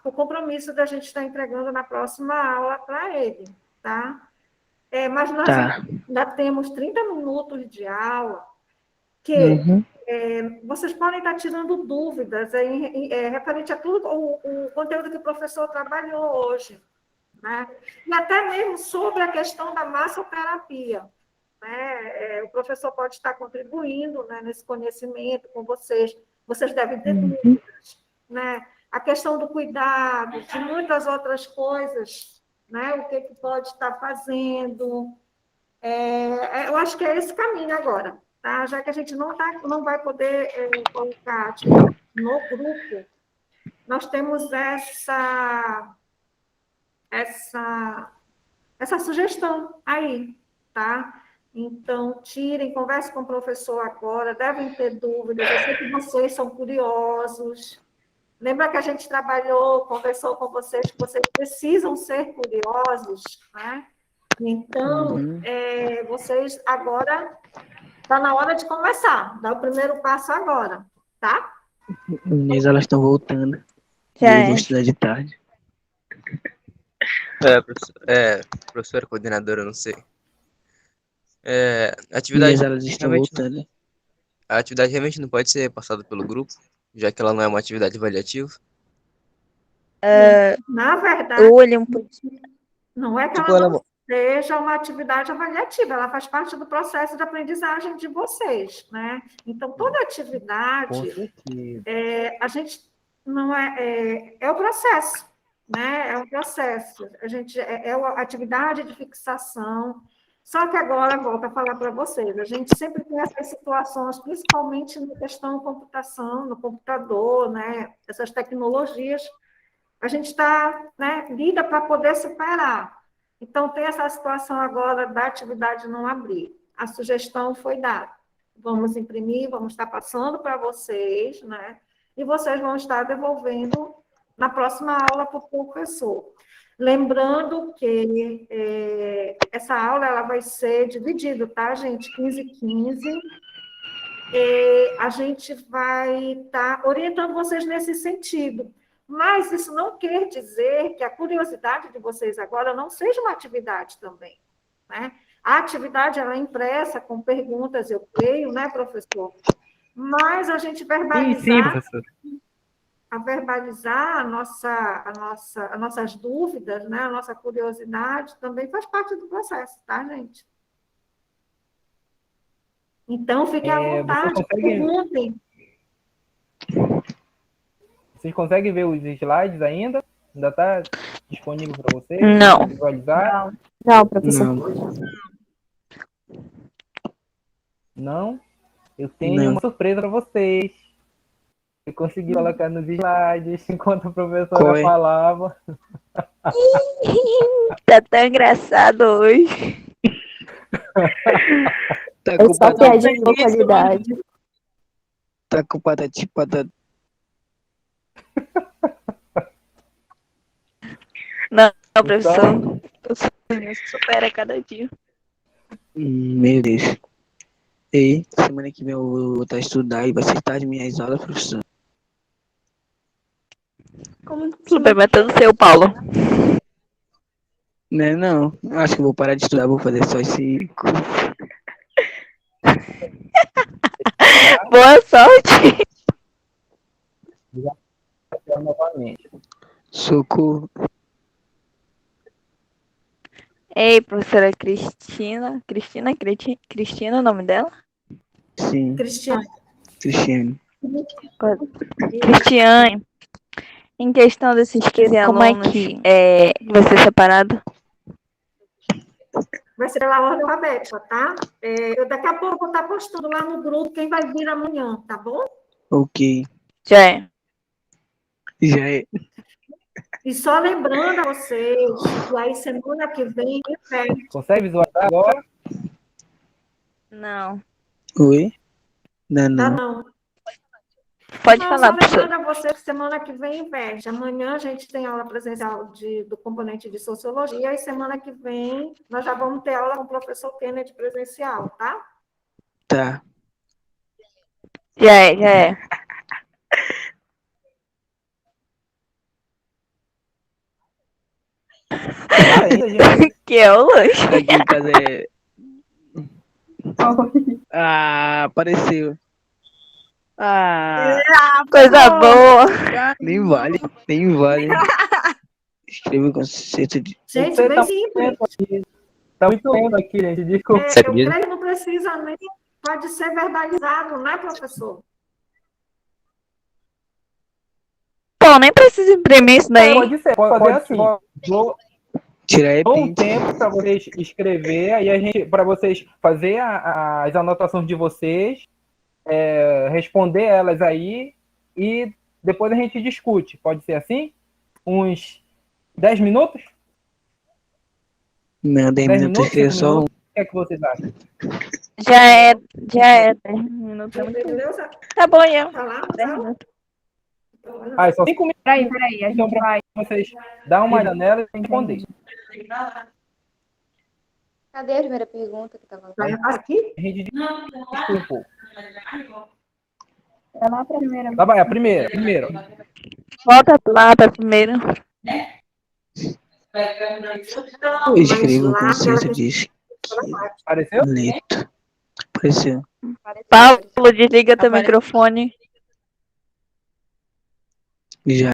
o compromisso da gente estar entregando na próxima aula para ele, tá? Mas nós ainda temos 30 minutos de aula que vocês podem estar tirando dúvidas referente a tudo o conteúdo que o professor trabalhou hoje, né? E até mesmo sobre a questão da massoterapia, né? O professor pode estar contribuindo, né, nesse conhecimento com vocês. Vocês devem ter dúvidas, né? A questão do cuidado, de muitas outras coisas, né? O que pode estar fazendo. Eu acho que é esse caminho agora, tá? Já que a gente não vai poder colocar atividade no grupo, nós temos essa sugestão aí, tá? Então, tirem, conversem com o professor agora, devem ter dúvidas, eu sei que vocês são curiosos. Lembra que a gente trabalhou, conversou com vocês, que vocês precisam ser curiosos, né? Então, vocês agora, está na hora de começar, dar o primeiro passo agora, tá? Meninas, elas estão voltando. Já Eu é. vou estudar de tarde. Professora, coordenadora, eu não sei. A Meninas, atividade elas estão realmente, voltando. a atividade realmente não pode ser passada pelo grupo, já que ela não é uma atividade avaliativa. Na verdade, Eu olhei um pouquinho. não é que Tipo, ela ela não seja uma atividade avaliativa, ela faz parte do processo de aprendizagem de vocês, né? Então, toda Com atividade, certeza. a gente não é o processo, né? É um processo. A gente é uma atividade de fixação. Só que agora, volto a falar para vocês, a gente sempre tem essas situações, principalmente na questão computação, no computador, né? Essas tecnologias, a gente está, né, lida para poder superar. Então, tem essa situação agora da atividade não abrir. A sugestão foi dada. Vamos imprimir, vamos estar passando para vocês, né? E vocês vão estar devolvendo na próxima aula para o professor. Lembrando que essa aula ela vai ser dividida, tá, gente? 15 e 15. A gente vai estar orientando vocês nesse sentido. Mas isso não quer dizer que a curiosidade de vocês agora não seja uma atividade também, né? A atividade ela é impressa com perguntas, eu creio, né, professor? Mas a gente Sim, verbalizar, professor. as nossas dúvidas, né, a nossa curiosidade também faz parte do processo, tá, gente? Então, fiquem à vontade, perguntem. Vocês conseguem ver os slides ainda? Ainda está disponível para vocês? Não. Visualizar? Não, professor. Não? Eu tenho Não. uma surpresa para vocês. Eu consegui colocar nos slides enquanto a Qual professora é? falava. Tá tão engraçado hoje. Tá É com só piadinha de patati, localidade. tá com patati, patata. Não, Então, professor. O senhor supera cada dia. Meu Deus. E semana que vem eu vou voltar a estudar e vai ser tarde minhas aulas, professor. Como o problema é todo seu, Paulo. Né, não. Acho que eu vou parar de estudar, vou fazer só esse curso. Boa sorte. novamente. Socorro. Ei, professora Cristina. Cristina, o nome dela? Sim, Cristiane, Cristiane. Cristiane. Em questão desses 15 Como é alunos, que- vai ser separado? vai ser pela ordem alfabética, tá? Daqui a pouco eu vou estar postando lá no grupo quem vai vir amanhã, tá bom? Ok. Já é. Já é. E só lembrando a vocês, que aí semana que vem, Consegue visualizar agora? Não. Oi? Não, tá não. não. Pode Não, falar, só professor. lembrando a vocês que semana que vem inverte. Amanhã a gente tem aula presencial do componente de sociologia e semana que vem nós já vamos ter aula com o professor Kennedy presencial, tá? Tá. Já é. Ainda, gente. Que é o lanche. Aqui em casa é. Ah, apareceu. Ah, Coisa boa. nem vale, nem vale. Escreva o conceito de. Gente, Você bem tá simples. Tá muito lento aqui, gente. Desculpa. Você Eu acredita? creio que não precisa nem, pode ser verbalizado, né, professor? Pô, nem precisa imprimir isso daí. Pode ser, pode fazer assim. Dou Tirar é um print. tempo para vocês escrever, aí a gente, para vocês fazer as anotações de vocês, responder elas aí e depois a gente discute. Pode ser assim? Uns 10 minutos? Não, 10 10 minutos, minutos? escreva 5 só um. minutos? O que é que vocês acham? Já é. 10 minutos. Entendeu? Tá bom, já. Tá lá, 10 minutos. Ah, só 5 minutos. Peraí, a Então, gente vai. para vocês dar uma janela e responder. Cadê a primeira pergunta que estava Vai aqui? A gente discute um pouco. É lá pra primeira. Tá bom, a primeira. Volta lá pra primeira. Não, Escreva o mas lá, conceito aquela de Apareceu? esqueleto. Apareceu. Paulo, desliga teu microfone. Já.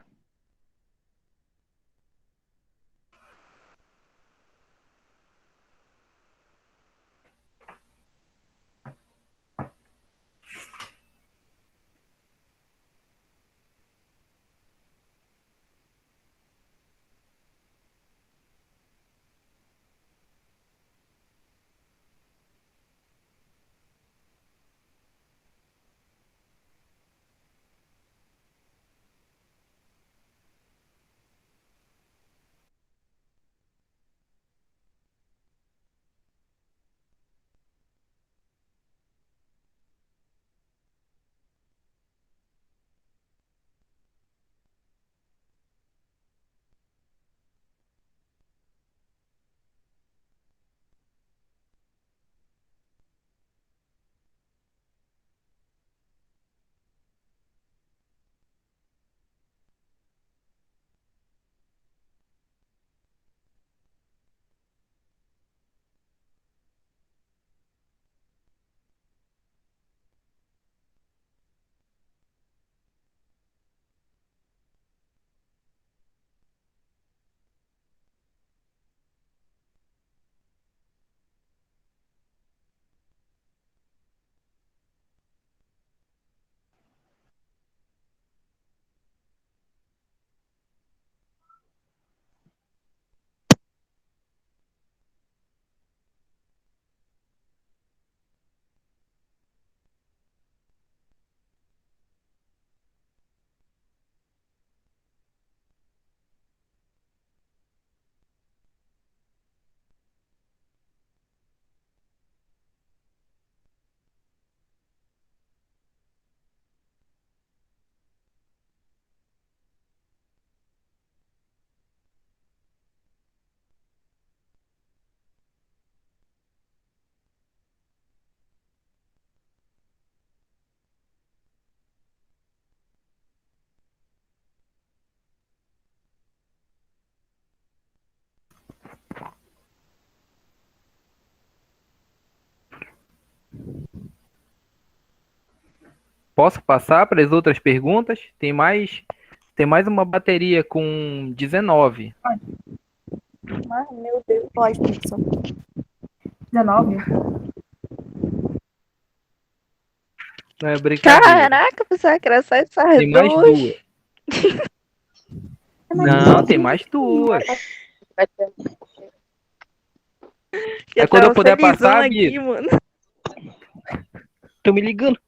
Posso passar para as outras perguntas? Tem mais uma bateria com 19. Ai, meu Deus. Pode, professor. 19? Não é brincadeira. Caraca, pensava que era só essas Tem mais duas. duas. Não, tem mais duas. Já É quando eu tava puder felizão passar, aqui, Vitor. mano. Tô me ligando.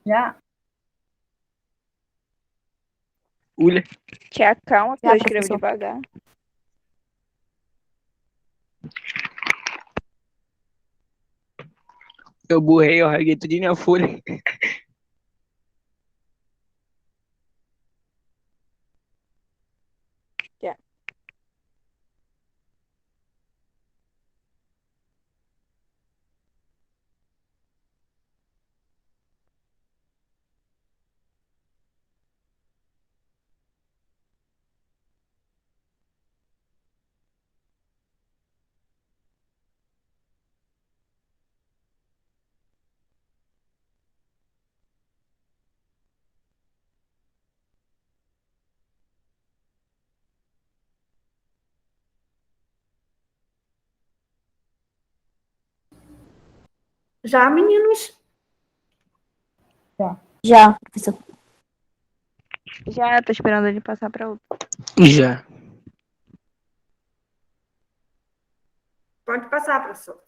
Já? Ulha. Te acalma, que Já, eu escrevo professor. devagar. Eu burrei, eu rasguei tudo minha folha. Já. Já, meninos? Já, professor. Já, tô esperando ele passar pra outro. Já. Pode passar, professor.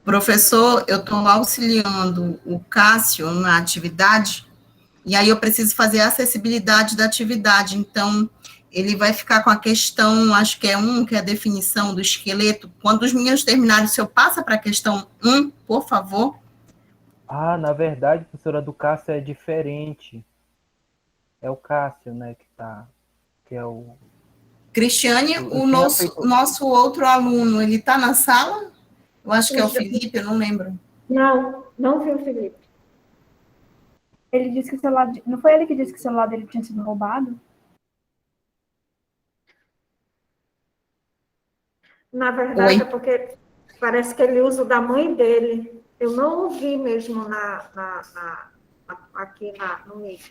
Professor, eu estou auxiliando o Cássio na atividade, e aí eu preciso fazer a acessibilidade da atividade, então ele vai ficar com a questão, acho que é que é a definição do esqueleto. Quando os meninos terminarem, o senhor passa para a questão 1, por favor? Ah, na verdade, professora, do Cássio é diferente. É o Cássio, né, que é o... Cristiane, Eu o tinha nosso, feito... nosso outro aluno, ele está na sala? Eu acho que é o Eu já- Felipe, eu não lembro. Não vi o Felipe. Ele disse que o celular. Não foi ele que disse que o celular dele tinha sido roubado? Na verdade, Oi. é porque parece que ele usa o da mãe dele. Eu não ouvi mesmo aqui no Meet.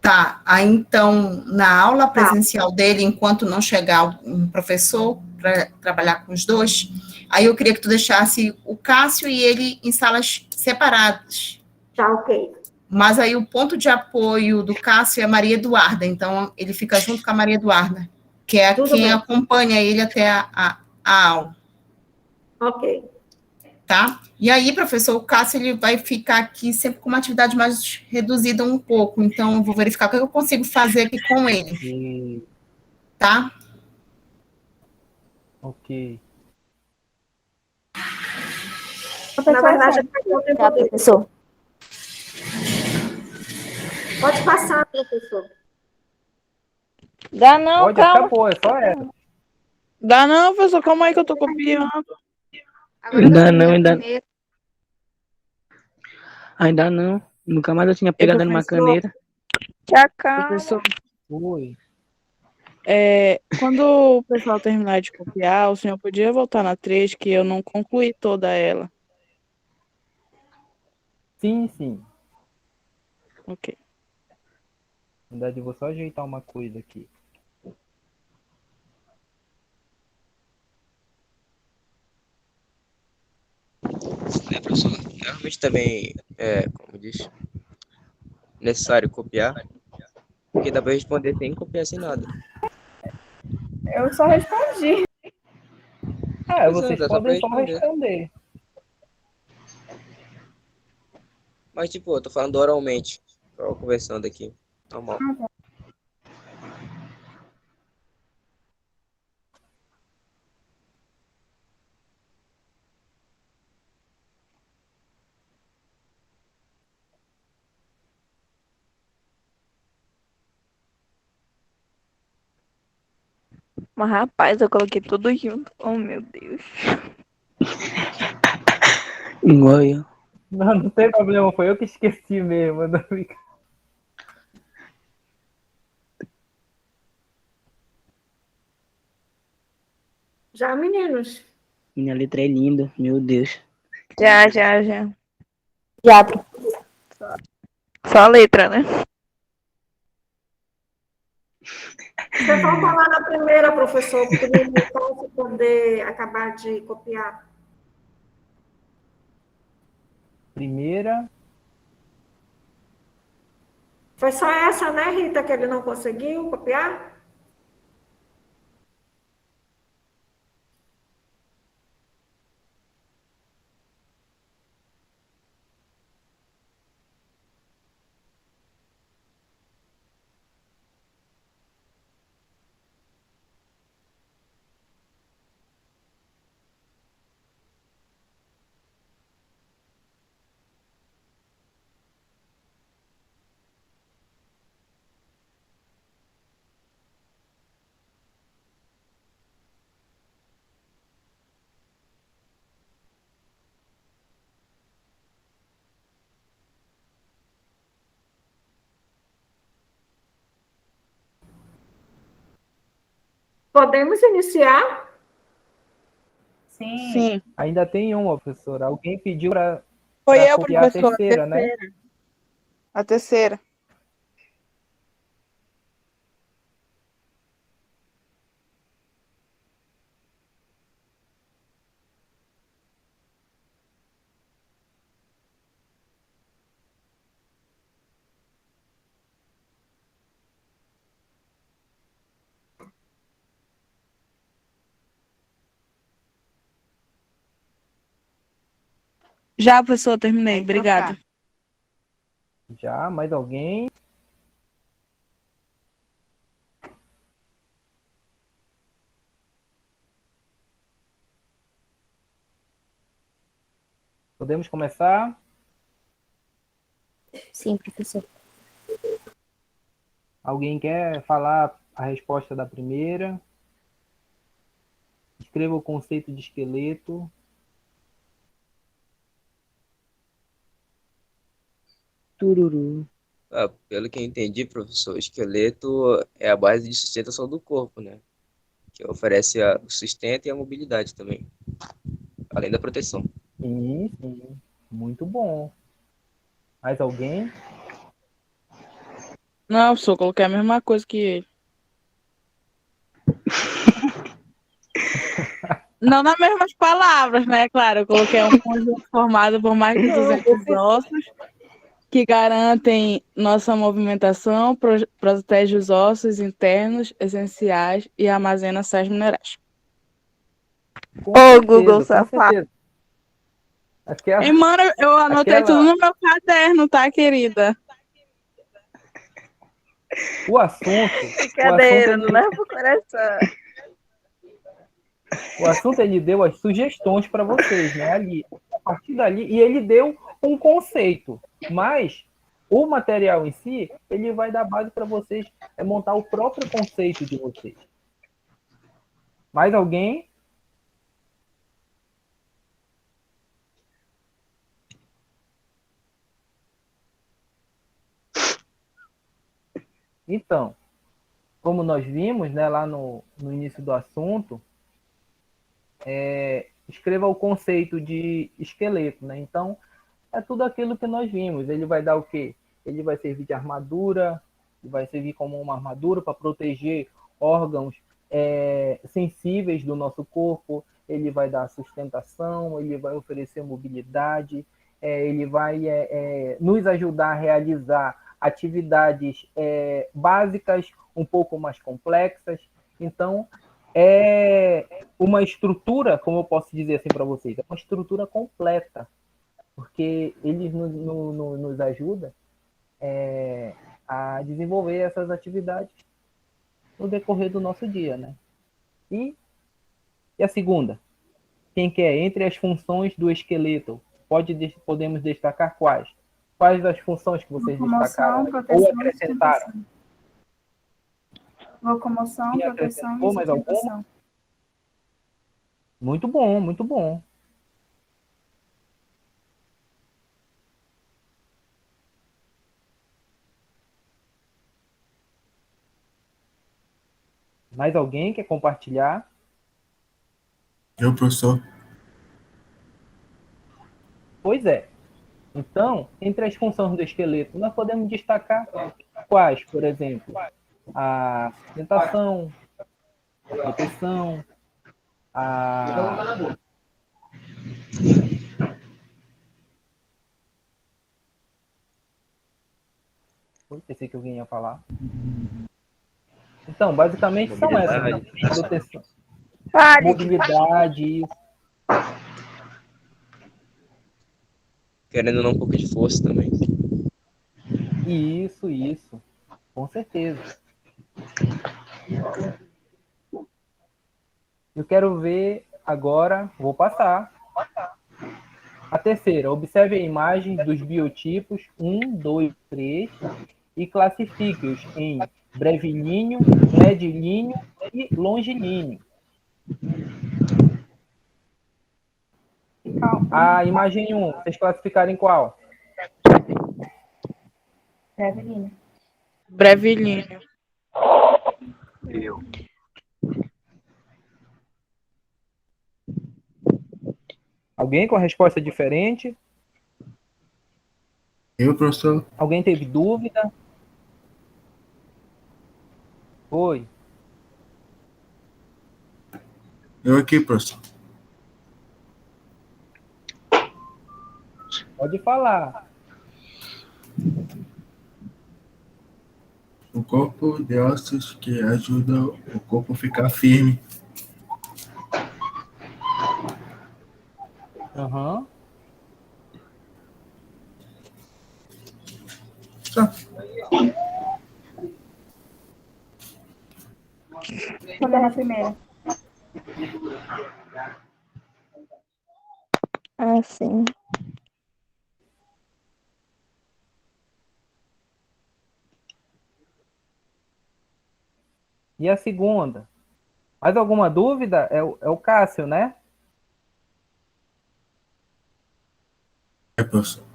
Tá, aí então, na aula Tá. presencial dele, enquanto não chegar um professor para trabalhar com os dois, aí eu queria que tu deixasse o Cássio e ele em salas separadas. Tá, ok. Mas aí o ponto de apoio do Cássio é a Maria Eduarda, então ele fica junto com a Maria Eduarda, que é Tudo quem bem. acompanha ele até a aula, Ok. tá? E aí, professor, o Cássio ele vai ficar aqui sempre com uma atividade mais reduzida um pouco, então eu vou verificar o que eu consigo fazer aqui com ele, tá? Ok. Na verdade, Já, professor. pode passar, professor. Dá não, Pode, calma. acabou, é só essa. Dá não, professor, calma aí que eu tô copiando. Agora Ainda você não, lê ainda, primeiro. ainda não. Nunca mais eu tinha Ei, pegado numa professor. caneta. Te acalma. Professor, Oi. Quando o pessoal terminar de copiar, o senhor podia voltar na 3, que eu não concluí toda ela. Sim, sim. Ok. Na verdade, eu vou só ajeitar uma coisa aqui. Né, professor? Realmente também como diz, necessário copiar, porque dá para responder sem copiar sem nada. Eu só respondi. Pois é, Vocês dá só para podem só responder. responder. Mas, tipo, eu tô falando oralmente. Só conversando aqui. Normal. Mas, rapaz, eu coloquei tudo junto. Oh, meu Deus. Igual eu. Não, não tem problema, foi eu que esqueci mesmo. Não fica- Já, meninos? Minha letra é linda, meu Deus. Já. Já, pro- Só a letra, né? Vocês vão falar na primeira, professor, para o Cássio poder acabar de copiar. Primeira, Foi só essa, né, Rita, que ele não conseguiu copiar? Podemos iniciar? Sim. ainda tem uma, professora. Alguém pediu para Foi eu, copiar a professor, a terceira, né? terceira. A terceira. Já, professor, terminei. Obrigada. Já, mais alguém? Podemos começar? Sim, professor. Alguém quer falar a resposta da primeira? Escreva o conceito de esqueleto. Tururu. Pelo que eu entendi, professor, o esqueleto é a base de sustentação do corpo, né? Que oferece o sustento e a mobilidade também, além da proteção. Sim, sim. Muito bom. Mais alguém? Não, professor, coloquei a mesma coisa que ele. Não nas mesmas palavras, né? Claro, eu coloquei um conjunto formado por mais de 200 ossos que garantem nossa movimentação, protege os ossos internos essenciais e armazena sais minerais. Com Ô, Google certeza, com safado. certeza. E, mano, eu anotei tudo Aquela, no meu caderno, tá, querida? o assunto Brincadeira, não leva pro coração. o assunto ele deu as sugestões para vocês, né? Ali, a partir dali, e ele deu um conceito, mas o material em si, ele vai dar base para vocês montar o próprio conceito de vocês. Mais alguém? Então, como nós vimos, né, lá no início do assunto, escreva o conceito de esqueleto, né? Então, é tudo aquilo que nós vimos. Ele vai dar o quê? Ele vai servir de armadura, vai servir como uma armadura para proteger órgãos sensíveis do nosso corpo, ele vai dar sustentação, ele vai oferecer mobilidade, ele vai nos ajudar a realizar atividades básicas um pouco mais complexas. Então, é uma estrutura, como eu posso dizer assim para vocês, é uma estrutura completa, porque ele nos ajuda a desenvolver essas atividades no decorrer do nosso dia, né? E a segunda, quem quer? Entre as funções do esqueleto, podemos destacar quais? Quais as funções que vocês destacaram ou acrescentaram? Locomoção, Quem proteção acrescentou e mais alguma? sustentação. Muito bom, muito bom. Mais alguém quer compartilhar? Eu, professor. Pois é. Então, entre as funções do esqueleto, nós podemos destacar quais, por exemplo, a sustentação, a proteção, a... Pensei que alguém ia falar. Então, basicamente são essas, né? Proteção, mobilidade, Querendo ou não, um pouco de força também. Isso, com certeza. Eu quero ver agora, vou passar. A terceira, observe a imagem dos biotipos 1, 2, 3 e classifique-os em brevilíneo, medilíneo e longilíneo. A imagem 1, vocês classificaram em qual? Brevilíneo. Brevilíneo. Eu. Alguém com a resposta diferente? Eu, professor. Alguém teve dúvida? Oi. Eu aqui, professor. Pode falar. O corpo de ossos que ajuda o corpo a ficar firme. Aham. Só. Vou dar a primeira. Ah, sim. E a segunda? Mais alguma dúvida? É o Cássio, né? É, professor.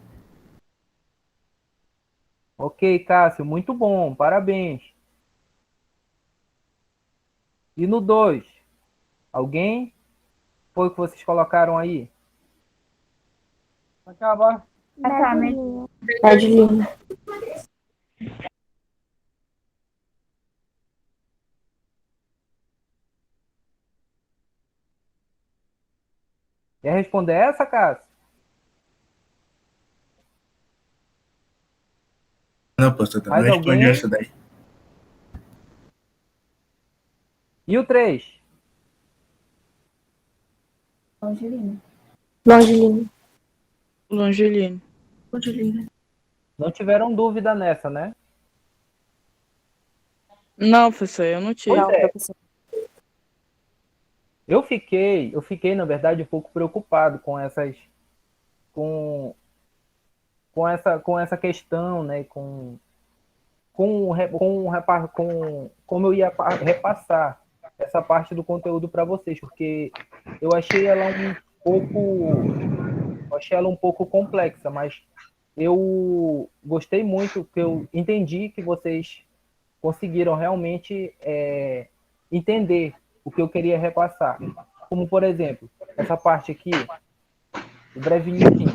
Ok, Cássio, muito bom, parabéns. E no 2? Alguém? Foi o que vocês colocaram aí? Acaba. Medilíneo. Quer responder essa, Cássio? Não, professor, Mais não respondi alguém? essa daí. E o 3? Longilíneo. Longilíneo. Longilíneo. Não tiveram dúvida nessa, né? Não, professor, eu não tive. Pois é. Eu fiquei, na verdade, um pouco preocupado com essas, com essa questão, né? Como eu ia repassar essa parte do conteúdo para vocês, porque eu achei ela um pouco complexa, mas eu gostei muito, que eu entendi que vocês conseguiram realmente entender o que eu queria repassar. Como, por exemplo, essa parte aqui, o brevilíneo,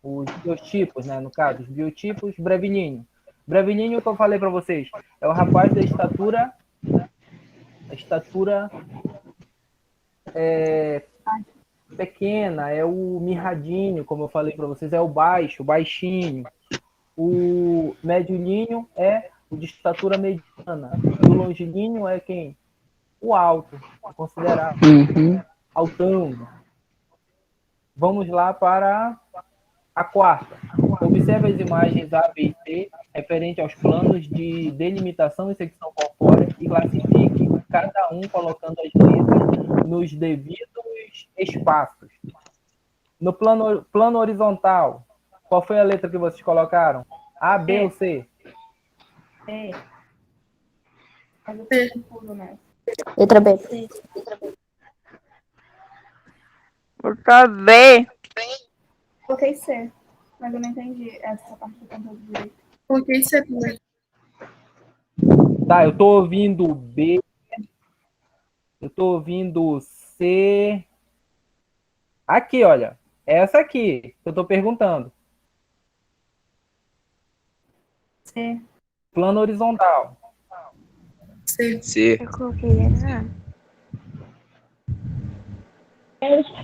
os biotipos, né, no caso, os biotipos, brevilíneo. Brevilíneo, que eu falei para vocês, é o rapaz da estatura pequena, é o mirradinho, como eu falei para vocês, é o baixo, o baixinho. O médio-linho é o de estatura mediana. E o longilíneo é quem? O alto, considerado altão. Vamos lá para a quarta. Observe as imagens A, B e C referente aos planos de delimitação e secção corpórea e classifique cada um colocando as letras nos devidos espaços. No plano horizontal, qual foi a letra que vocês colocaram? A, B ou C? C. Letra B. Letra B. Coloquei C, mas eu não entendi essa parte do conteúdo direito. Coloquei C também. Tá, eu tô ouvindo B. Eu tô ouvindo C. Aqui, olha. Essa aqui que eu tô perguntando. C. Plano horizontal. C. Eu coloquei errado.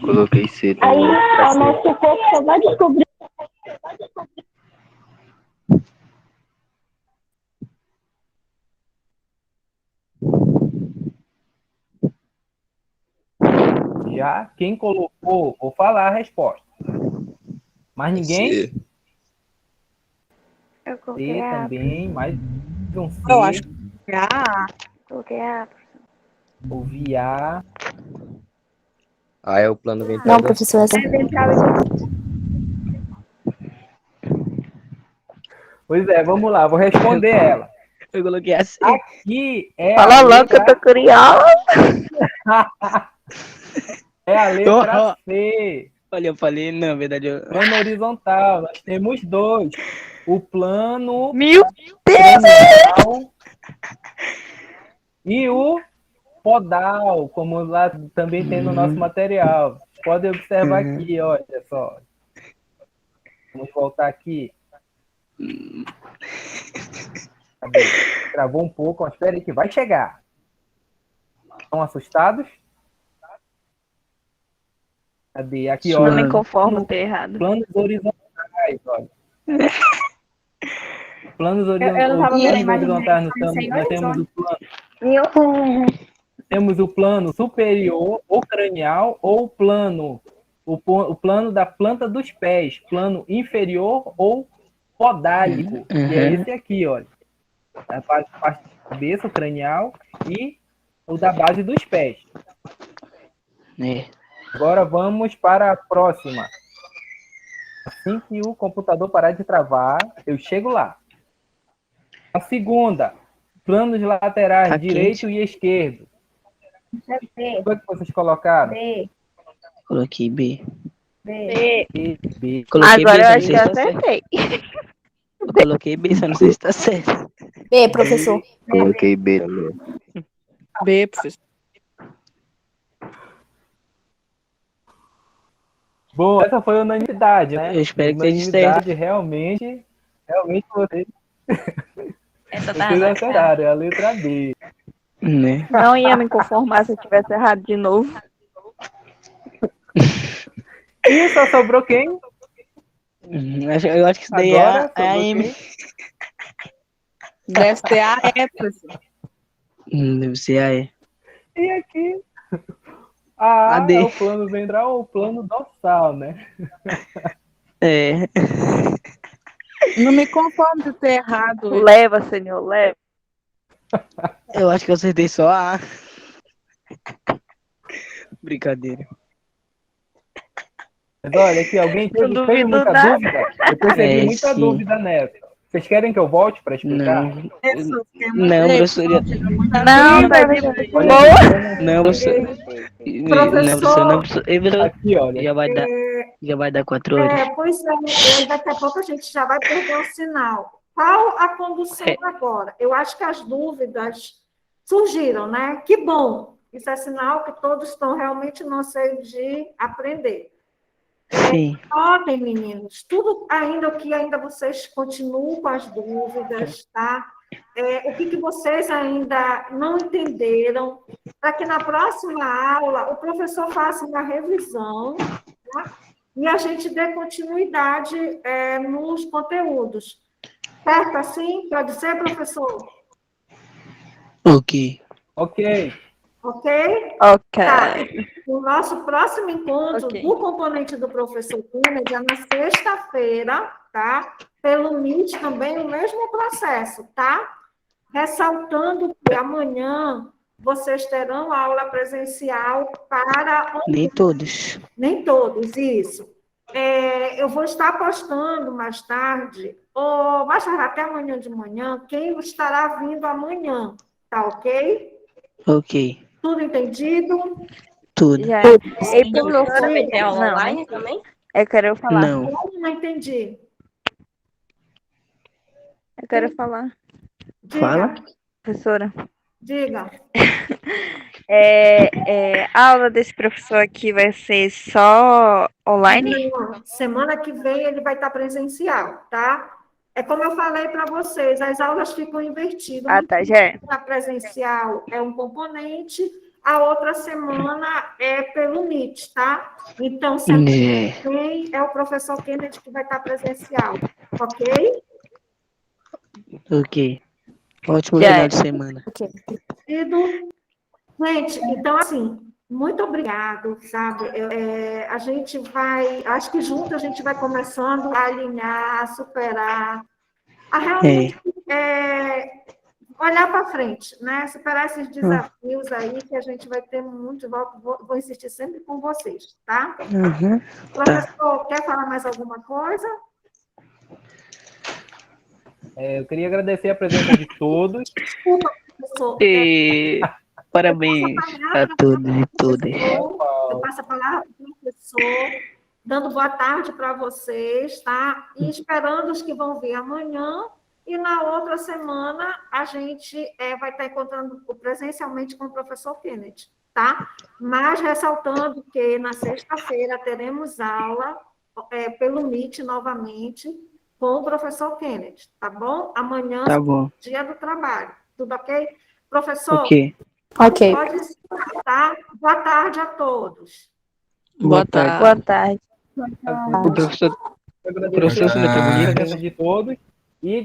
Coloquei C Aí também. o nosso corpo só vai descobrir. Já quem colocou, vou falar a resposta. Mais ninguém? C. Eu C coloquei A. também, mais um C. Eu acho que é A. Coloquei A. Ouvi A. A é o plano ventral. Não, professor, essa. Pois é, vamos lá, vou responder ela. Eu coloquei a C. Aqui é Fala a logo que eu letra... tô curiosa. É a letra C. Olha, eu falei, não, na verdade, eu... Plano horizontal. Nós temos dois. O plano Meu cranial e o podal, como lá também tem no nosso material. Pode observar aqui, olha só. Vamos voltar aqui. Cadê? Travou um pouco, mas espera aí que vai chegar. Estão assustados? Cadê? Aqui, Não olha. me conformo ter errado. Planos horizontais, olha. Planos Eu não tava vendo a imagem horizontais, nós temos o plano. Temos o plano superior, ou cranial, ou plano. O plano da planta dos pés. Plano inferior ou podálico. Que é esse aqui, olha. A parte da cabeça, o cranial, e o da base dos pés. Agora vamos para a próxima. Assim que o computador parar de travar, eu chego lá. A segunda, planos laterais, Aqui. direito e esquerdo. B. Qual é que vocês colocaram? B. Coloquei B. B. B. Coloquei Agora B, eu só não acho que sei eu se tá certo. acertei. Eu coloquei B, só não sei se tá certo. B, professor. Coloquei B também. B, professor. Bom, essa foi a unanimidade, né? Eu espero que seja unanimidade, realmente vocês Essa tá vocês na acertaram, é a letra B. Né? Não ia me conformar se eu tivesse errado de novo. E só sobrou quem? Eu acho que isso daí Agora é a sobrou M. quem? Deve ser A, E, professor. Deve ser a E. E aqui? A A D. é o plano ventral ou o plano dorsal, né? É. Não me conformo de ter errado. Leva, senhor, leva. Eu acho que eu acertei só a A. Brincadeira. Mas olha aqui, alguém Eu teve duvido muita nada. dúvida? Eu percebi muita sim. dúvida nessa. Vocês querem que eu volte para explicar? Não. Não, professor. Não, tá de Olha boa. aqui, Não, professor. Não, professor, não, professor. Ei, professor, aqui, olha. já vai dar 4 horas. Pois é, daqui a pouco a gente já vai perder o sinal. qual a condução agora? Eu acho que as dúvidas surgiram, né? Que bom. Isso é sinal que todos estão realmente no anseio de aprender. Sim. Notem, meninos, tudo ainda o que ainda vocês continuam com as dúvidas, tá? O que vocês ainda não entenderam, para que na próxima aula o professor faça uma revisão, tá? E a gente dê continuidade nos conteúdos. Certo assim? Pode ser, professor? Ok. Ok. Ok? Ok. Tá. O nosso próximo encontro do componente do professor Kennedy é na sexta-feira, tá? Pelo Meet também o mesmo processo, tá? Ressaltando que amanhã vocês terão aula presencial para... Nem todos. Nem todos, isso. Eu vou estar postando mais tarde, ou mais tarde até amanhã de manhã, quem estará vindo amanhã, tá ok? Ok. Tudo entendido? Tudo. Já. Sim, Ei, professora, também tem aula não, online também? eu quero falar. Não. Não entendi. Eu quero falar. Fala. Professora. Diga. A aula desse professor aqui vai ser só online? Não, semana que vem ele vai estar presencial, tá? É como eu falei para vocês, as aulas ficam invertidas. Ah, tá, já é. A presencial é um componente, a outra semana é pelo Meet, tá? Então, semana que vem é o professor Kennedy que vai estar presencial, ok? Ok. Ótimo Já final é. de semana. Ok. Gente, então, assim, muito obrigado, sabe? A gente vai, acho que junto a gente vai começando a alinhar, a superar, a realmente olhar para frente, né? Superar esses desafios aí que a gente vai ter muito, vou insistir sempre com vocês, tá? Uhum. Professor, quer falar mais alguma coisa? Eu queria agradecer a presença de todos. Desculpa, professor. E parabéns a todos e todas. Eu passo a palavra para o professor, dando boa tarde para vocês, tá? E esperando os que vão vir amanhã. E na outra semana, a gente vai estar encontrando presencialmente com o professor Kennedy, tá? Mas ressaltando que na sexta-feira teremos aula pelo Meet novamente com o professor Kennedy, tá bom? Amanhã, Tá bom. dia do trabalho. Tudo ok? Professor, Ok. Ok. pode encerrar, tá? Boa tarde a todos. Boa tarde. Boa tarde. O professor Agradecer Sônia tá a bonito. presença de todos. E